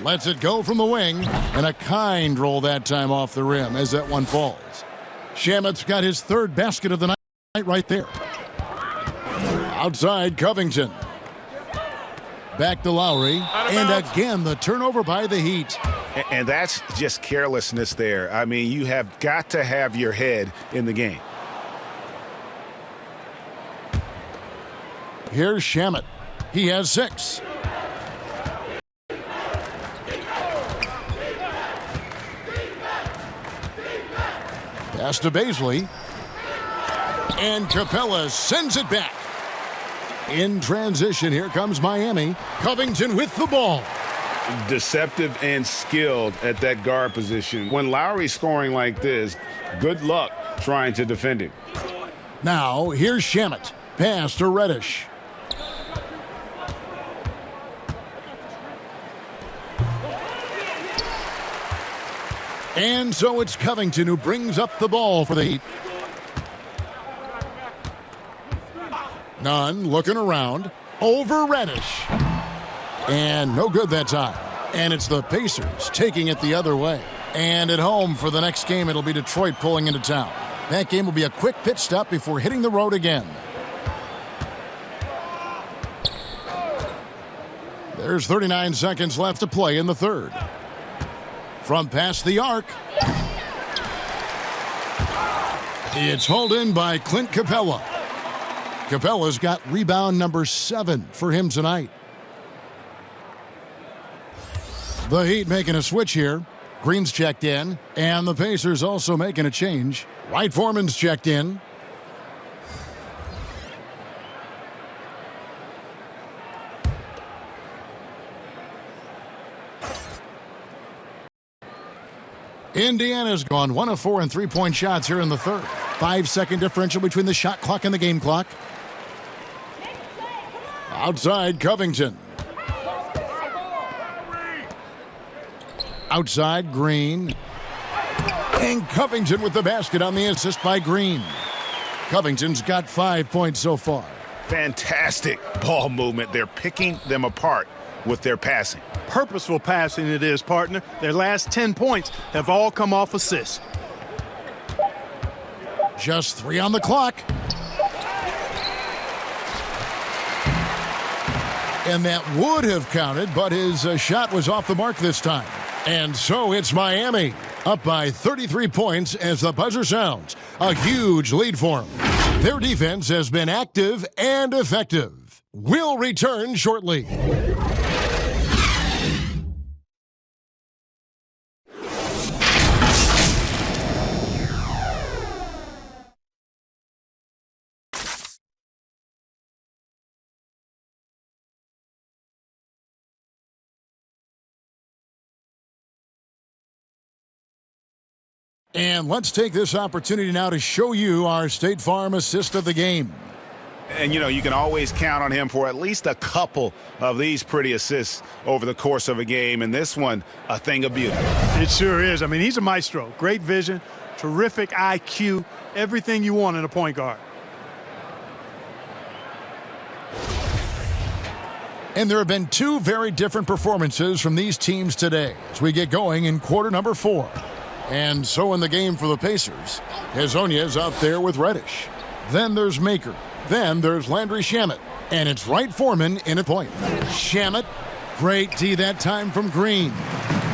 Lets it go from the wing. And a kind roll that time off the rim as that one falls. Shamet's got his 3rd basket of the night right there. Outside Covington. Back to Lowry, and again the turnover by the Heat. And that's just carelessness there. I mean, you have got to have your head in the game. Here's Shamet. He has 6. Pass to Baisley. And Capella sends it back. In transition, here comes Miami. Covington with the ball. Deceptive and skilled at that guard position. When Lowry's scoring like this, good luck trying to defend him. Now, here's Shamet. Pass to Reddish. And so it's Covington who brings up the ball for the Heat. Nunn looking around. Over Reddish. And no good that time. And it's the Pacers taking it the other way. And at home for the next game, it'll be Detroit pulling into town. That game will be a quick pit stop before hitting the road again. There's 39 seconds left to play in the 3rd. From past the arc. It's hauled in by Clint Capella. Capella's got rebound number 7 for him tonight. The Heat making a switch here. Green's checked in, and the Pacers also making a change. Wright Foreman's checked in. Indiana's gone 1 of 4 in 3-point shots here in the 3rd. 5-second differential between the shot clock and the game clock. Outside Covington. Outside Green. And Covington with the basket on the assist by Green. Covington's got 5 points so far. Fantastic ball movement. They're picking them apart with their passing. Purposeful passing it is, partner. Their last 10 points have all come off assists. Just 3 on the clock. And that would have counted, but his shot was off the mark this time. And so it's Miami, up by 33 points as the buzzer sounds. A huge lead for them. Their defense has been active and effective. We'll return shortly. And let's take this opportunity now to show you our State Farm assist of the game. And, you know, you can always count on him for at least a couple of these pretty assists over the course of a game. And this one, a thing of beauty. It sure is. I mean, he's a maestro. Great vision, terrific IQ, everything you want in a point guard. And there have been two very different performances from these teams today as we get going in quarter number 4. And so in the game for the Pacers, Hezonja's out there with Reddish. Then there's Maker. Then there's Landry Shamet. And it's Wright Foreman in a point. Shamet, great D that time from Green.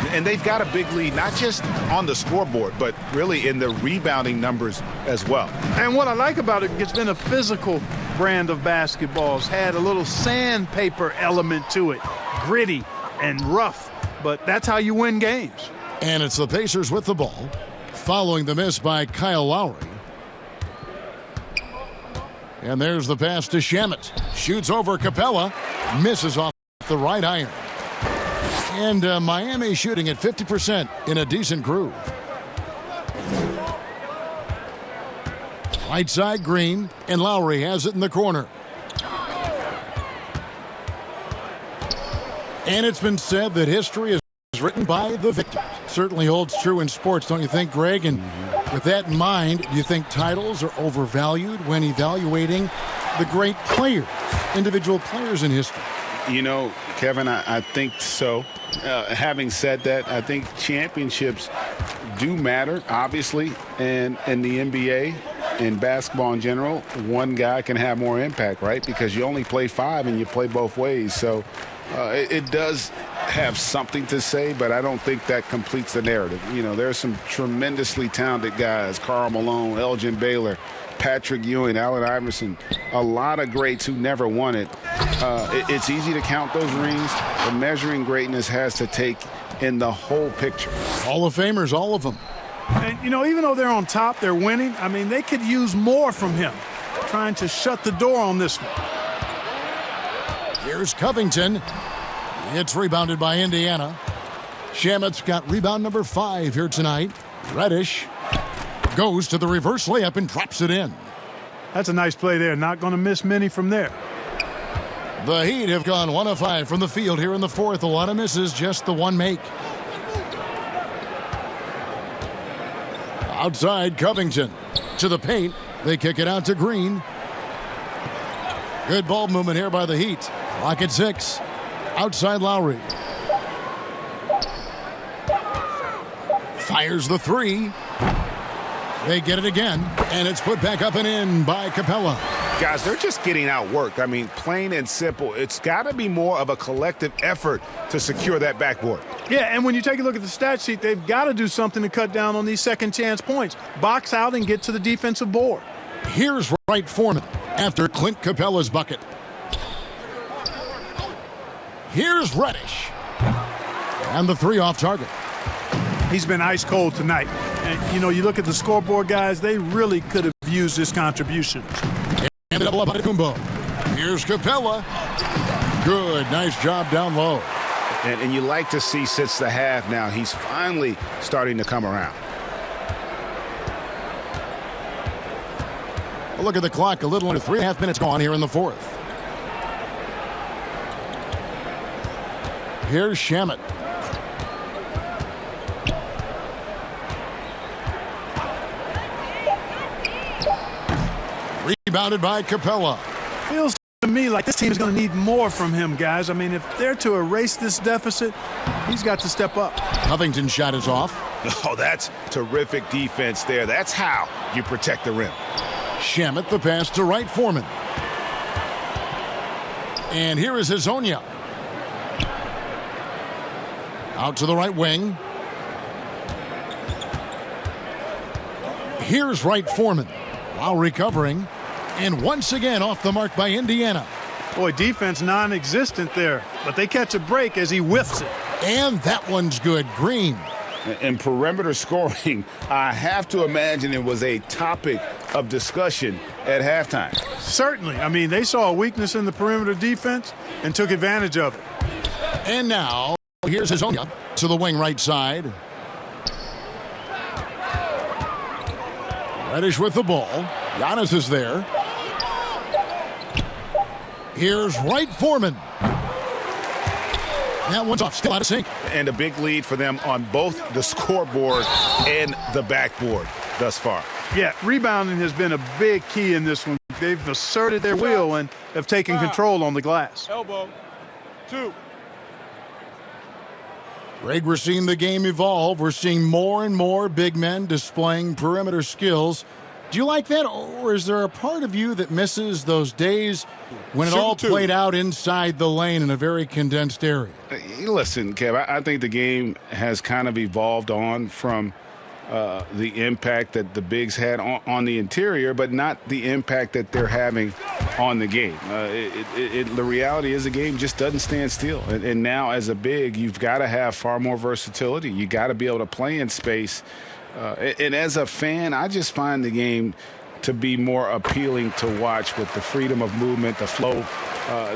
And they've got a big lead, not just on the scoreboard, but really in the rebounding numbers as well. And what I like about it, it's been a physical brand of basketball. It's had a little sandpaper element to it. Gritty and rough, but that's how you win games. And it's the Pacers with the ball, following the miss by Kyle Lowry. And there's the pass to Shamet. Shoots over Capella, misses off the right iron. And Miami shooting at 50% in a decent groove. Right side Green, and Lowry has it in the corner. And it's been said that history is written by the victor. Certainly holds true in sports, don't you think, Greg? And with that in mind, do you think titles are overvalued when evaluating the great players, individual players in history? You know, Kevin, I think so. Having said that, I think championships do matter, obviously, and in the NBA and basketball in general, one guy can have more impact, right? Because you only play 5 and you play both ways. So it does have something to say, but I don't think that completes the narrative. You know, there are some tremendously talented guys, Karl Malone, Elgin Baylor, Patrick Ewing, Allen Iverson, a lot of greats who never won it. It's easy to count those rings, but measuring greatness has to take in the whole picture. Hall of Famers, all of them. And, you know, even though they're on top, they're winning. I mean, they could use more from him, trying to shut the door on this one. Here's Covington. It's rebounded by Indiana. Shamet's got rebound number 5 here tonight. Reddish goes to the reverse layup and drops it in. That's a nice play there. Not going to miss many from there. The Heat have gone 1 of 5 from the field here in the 4th. A lot of misses, just the one make. Outside Covington to the paint. They kick it out to Green. Good ball movement here by the Heat. Clock at 6. Outside Lowry. Fires the 3. They get it again, and it's put back up and in by Capella. Guys, they're just getting outworked. I mean, plain and simple. It's got to be more of a collective effort to secure that backboard. Yeah, and when you take a look at the stat sheet, they've got to do something to cut down on these second chance points. Box out and get to the defensive board. Here's Wright Foreman after Clint Capella's bucket. Here's Reddish. And the 3 off target. He's been ice cold tonight. And, you know, you look at the scoreboard, guys, they really could have used this contribution. And double up by Kumbo. Here's Capella. Good, nice job down low. And you like to see since the half now, he's finally starting to come around. Well, look at the clock, a little under 3.5 minutes gone here in the 4th. Here's Shamet. Rebounded by Capella. Feels to me like this team is going to need more from him, guys. I mean, if they're to erase this deficit, he's got to step up. Covington's shot is off. Oh, that's terrific defense there. That's how you protect the rim. Shamet, the pass to Wright Foreman. And here is Hezonja. Out to the right wing. Here's Wright Foreman while recovering. And once again off the mark by Indiana. Boy, defense non-existent there, but they catch a break as he whiffs it. And that one's good. Green. In perimeter scoring, I have to imagine it was a topic of discussion at halftime. Certainly. I mean, they saw a weakness in the perimeter defense and took advantage of it. And now, here's Hazonia to the wing right side. Reddish with the ball. Giannis is there. Here's Wright Foreman. That one's off, still out of sync. And a big lead for them on both the scoreboard and the backboard thus far. Yeah, rebounding has been a big key in this one. They've asserted their will and have taken control on the glass. Elbow. 2. Greg, we're seeing the game evolve. We're seeing more and more big men displaying perimeter skills. Do you like that, or is there a part of you that misses those days when it all played out inside the lane in a very condensed area? Listen, Kev, I think the game has kind of evolved on from the impact that the bigs had on the interior, but not the impact that they're having on the game. The reality is the game just doesn't stand still. And now as a big, you've got to have far more versatility. You got to be able to play in space. And as a fan, I just find the game to be more appealing to watch with the freedom of movement, the flow,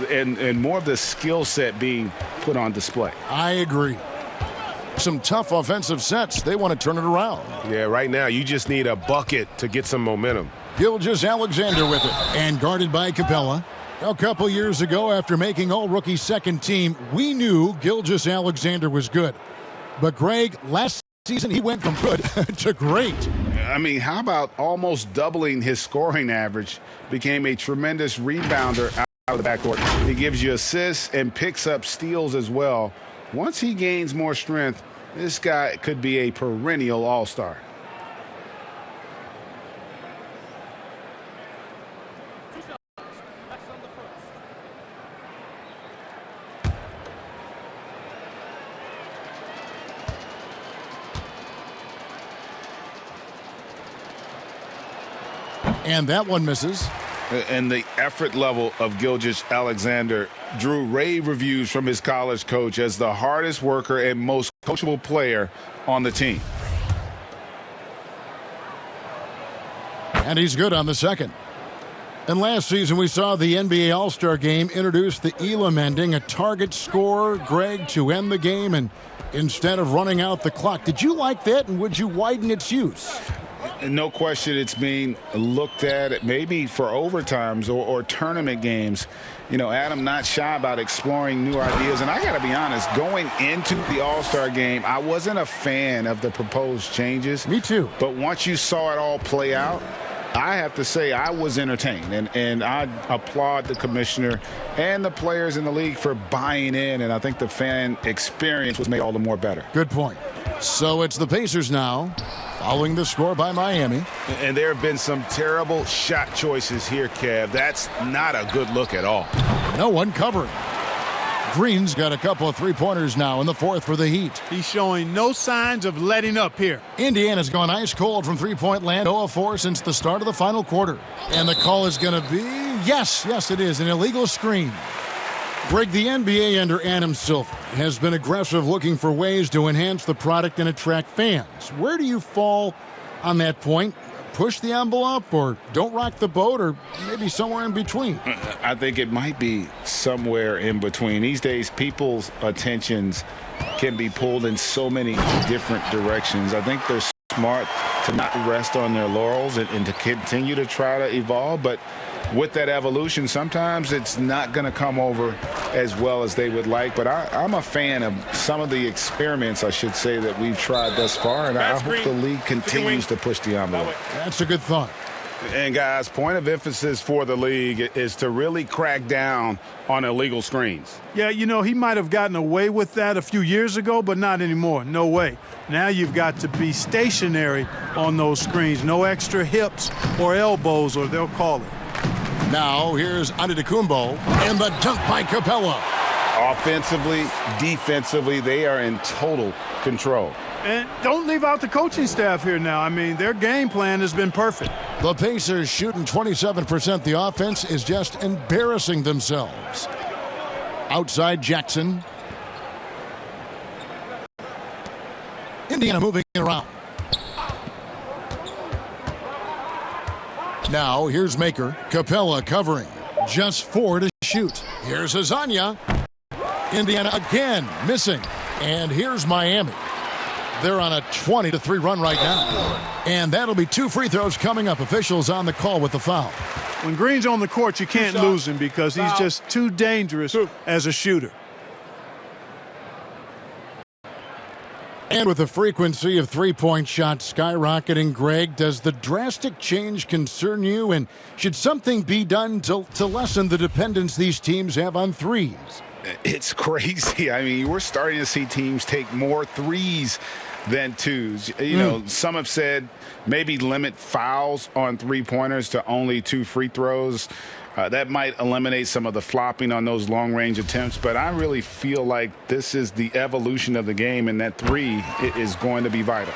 and more of the skill set being put on display. I agree. Some tough offensive sets. They want to turn it around. Yeah, right now you just need a bucket to get some momentum. Gilgeous-Alexander with it, and guarded by Capella. A couple years ago, after making all-rookie second team, we knew Gilgeous-Alexander was good. But Greg, last season he went from good to great. I mean, how about almost doubling his scoring average? Became a tremendous rebounder out of the backcourt. He gives you assists and picks up steals as well. Once he gains more strength, this guy could be a perennial all-star. And that one misses. And the effort level of Gilgeous-Alexander drew rave reviews from his college coach as the hardest worker and most coachable player on the team. And he's good on the second. And last season we saw the NBA All-Star Game introduce the Elam ending, a target scorer, Greg, to end the game and instead of running out the clock. Did you like that, and would you widen its use? No question it's being looked at maybe for overtimes or tournament games. You know, Adam not shy about exploring new ideas. And I got to be honest, going into the All-Star game, I wasn't a fan of the proposed changes. Me too. But once you saw it all play out, I have to say I was entertained. And I applaud the commissioner and the players in the league for buying in. And I think the fan experience was made all the more better. Good point. So it's the Pacers now, following the score by Miami. And there have been some terrible shot choices here, Kev. That's not a good look at all. No one covering. Green's got a couple of three-pointers now in the fourth for the Heat. He's showing no signs of letting up here. Indiana's gone ice cold from three-point land, 0 of 4 since the start of the final quarter. And the call is going to be, yes, it is, an illegal screen. Greg, the NBA under Adam Silver has been aggressive looking for ways to enhance the product and attract fans. Where do you fall on that point? Push the envelope or don't rock the boat, or maybe somewhere in between? I think it might be somewhere in between. These days, people's attentions can be pulled in so many different directions. I think they're smart to not rest on their laurels and to continue to try to evolve. But with that evolution, sometimes it's not going to come over as well as they would like. But I'm a fan of some of the experiments, I should say, that we've tried thus far. And I hope the league continues to push the envelope. That's a good thought. And, guys, point of emphasis for the league is to really crack down on illegal screens. Yeah, you know, he might have gotten away with that a few years ago, but not anymore. No way. Now you've got to be stationary on those screens. No extra hips or elbows, or they'll call it. Now here's Antetokounmpo, and the dunk by Capella. Offensively, defensively, they are in total control. And don't leave out the coaching staff here now. I mean, their game plan has been perfect. The Pacers shooting 27%. The offense is just embarrassing themselves. Outside Jackson. Indiana moving it around. Now here's Maker. Capella covering. Just 4 to shoot. Here's Azania. Indiana again missing. And here's Miami. They're on a 20-3 run right now. And that'll be 2 free throws coming up. Officials on the call with the foul. When Green's on the court, you can't lose him because he's just too dangerous as a shooter. And with the frequency of three-point shots skyrocketing, Greg, does the drastic change concern you? And should something be done to lessen the dependence these teams have on threes? It's crazy. I mean, we're starting to see teams take more threes than twos. You know, some have said maybe limit fouls on three-pointers to only 2 free throws. That might eliminate some of the flopping on those long-range attempts, but I really feel like this is the evolution of the game, and that 3 is going to be vital.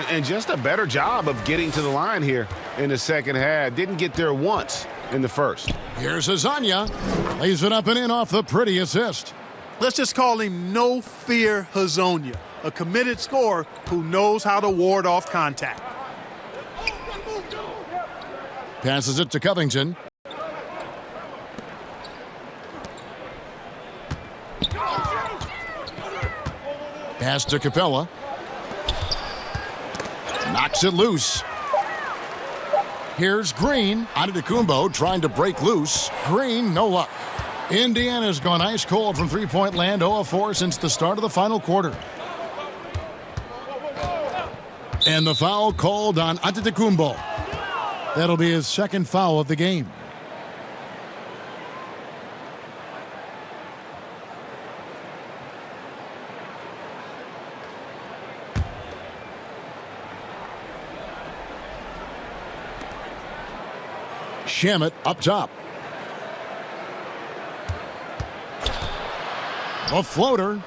And just a better job of getting to the line here in the second half. Didn't get there once in the first. Here's Azania. Lays it up and in off the pretty assist. Let's just call him No Fear Hazonia, a committed scorer who knows how to ward off contact. Passes it to Covington. Pass to Capella. Knocks it loose. Here's Green. Antetokounmpo trying to break loose. Green, no luck. Indiana's gone ice cold from three-point land, 0 of 4 since the start of the final quarter. And the foul called on Antetokounmpo. That'll be his second foul of the game. Shamet up top. A floater.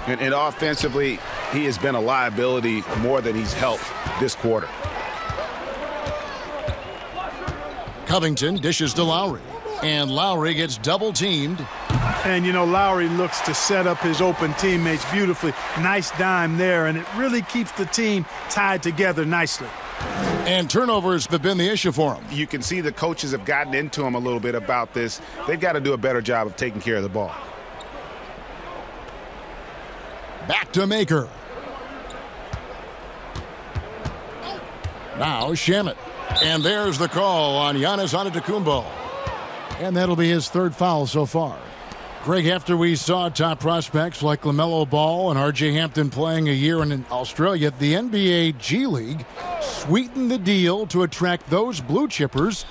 And offensively, he has been a liability more than he's helped this quarter. Covington dishes to Lowry. And Lowry gets double-teamed. And, you know, Lowry looks to set up his open teammates beautifully. Nice dime there, and it really keeps the team tied together nicely. And turnovers have been the issue for him. You can see the coaches have gotten into him a little bit about this. They've got to do a better job of taking care of the ball. Back to Maker. Now Shamet. And there's the call on Giannis Antetokounmpo. And that'll be his third foul so far. Greg, after we saw top prospects like LaMelo Ball and R.J. Hampton playing a year in Australia, the NBA G League sweetened the deal to attract those blue chippers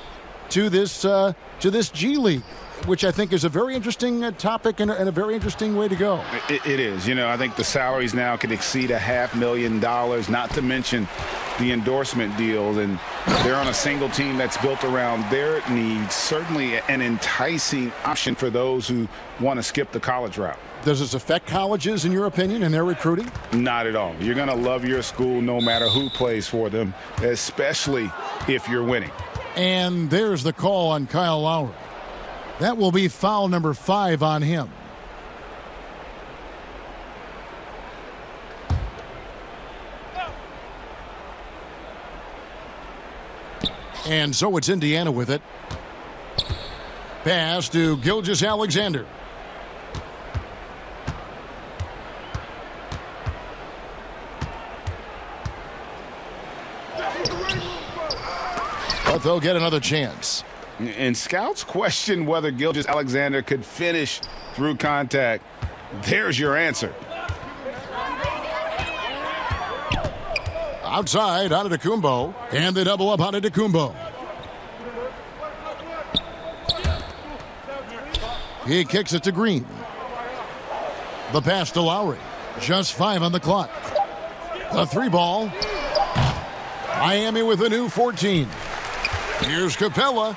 to this G League, which I think is a very interesting topic and a very interesting way to go. It is. You know, I think the salaries now can exceed $500,000, not to mention the endorsement deals, and they're on a single team that's built around their needs. Certainly an enticing option for those who want to skip the college route. Does this affect colleges, in your opinion, in their recruiting? Not at all. You're going to love your school no matter who plays for them, especially if you're winning. And there's the call on Kyle Lowry. That will be foul number 5 on him. And so it's Indiana with it. Pass to Gilgeous-Alexander. But they'll get another chance. And scouts question whether Gilgeous-Alexander could finish through contact. There's your answer. Outside, Antetokounmpo, and they double up Antetokounmpo. He kicks it to Green. The pass to Lowry. Just 5 on the clock. The 3 ball. Miami with a new 14. Here's Capella.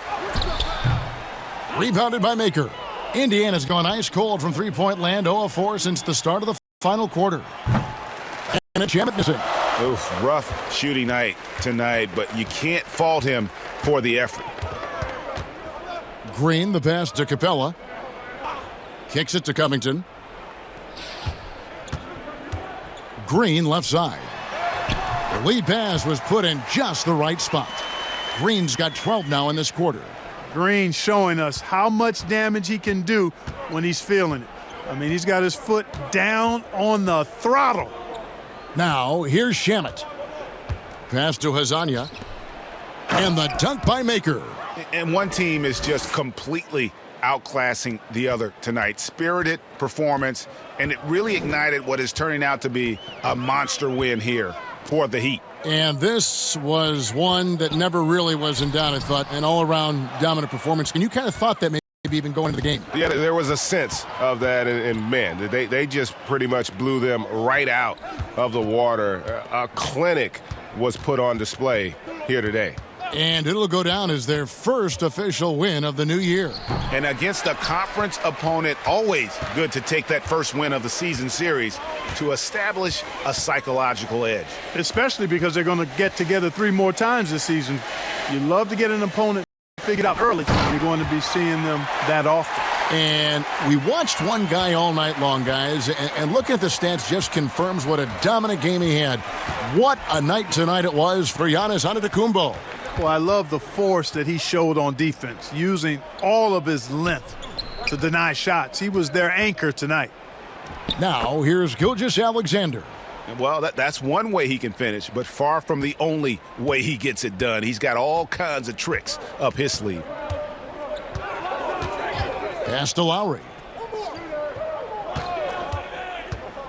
Rebounded by Maker. Indiana's gone ice cold from three-point land, 0 of 4 since the start of the final quarter. And a jam it missing. Oof, rough shooting night tonight, but you can't fault him for the effort. Green, the pass to Capella. Kicks it to Covington. Green, left side. The lead pass was put in just the right spot. Green's got 12 now in this quarter. Green showing us how much damage he can do when he's feeling it. I mean, he's got his foot down on the throttle. Now, here's Shamet. Pass to Hazanya. And the dunk by Maker. And one team is just completely outclassing the other tonight. Spirited performance, and it really ignited what is turning out to be a monster win here for the Heat. And this was one that never really was in doubt, I thought, an all-around dominant performance. And you kind of thought that maybe even going into the game. Yeah, there was a sense of that, and man, they just pretty much blew them right out of the water. A clinic was put on display here today. And it'll go down as their first official win of the new year. And against a conference opponent, always good to take that first win of the season series to establish a psychological edge. Especially because they're going to get together 3 more times this season. You love to get an opponent figured out early. You're going to be seeing them that often. And we watched one guy all night long, guys, and looking at the stats just confirms what a dominant game he had. What a night tonight it was for Giannis Antetokounmpo. Well, I love the force that he showed on defense, using all of his length to deny shots. He was their anchor tonight. Now, here's Gilgeous-Alexander. Well, that's one way he can finish, but far from the only way he gets it done. He's got all kinds of tricks up his sleeve. Pass to Lowry.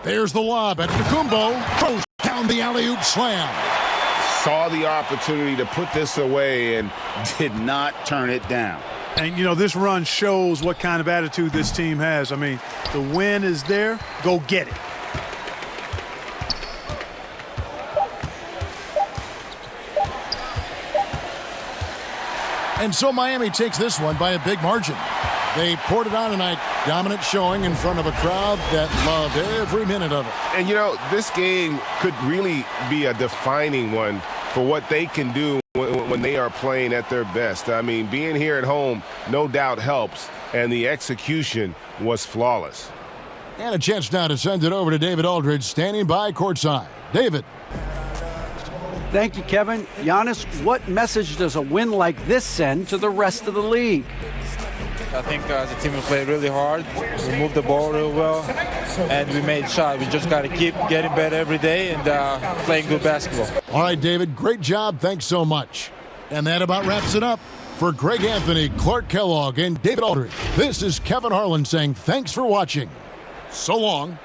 There's the lob at Antetokounmpo. Throws down the alley-oop slam. Saw the opportunity to put this away and did not turn it down. And, you know, this run shows what kind of attitude this team has. I mean, the win is there. Go get it. And so Miami takes this one by a big margin. They poured it on tonight. Dominant showing in front of a crowd that loved every minute of it. And, you know, this game could really be a defining one for what they can do when they are playing at their best. I mean, being here at home no doubt helps, and the execution was flawless. And a chance now to send it over to David Aldridge, standing by courtside. David. Thank you, Kevin. Giannis, what message does a win like this send to the rest of the league? I think as a team we played really hard. We moved the ball real well, and we made shots. We just got to keep getting better every day and playing good basketball. All right, David, great job. Thanks so much. And that about wraps it up. For Greg Anthony, Clark Kellogg, and David Aldridge, this is Kevin Harlan saying thanks for watching. So long.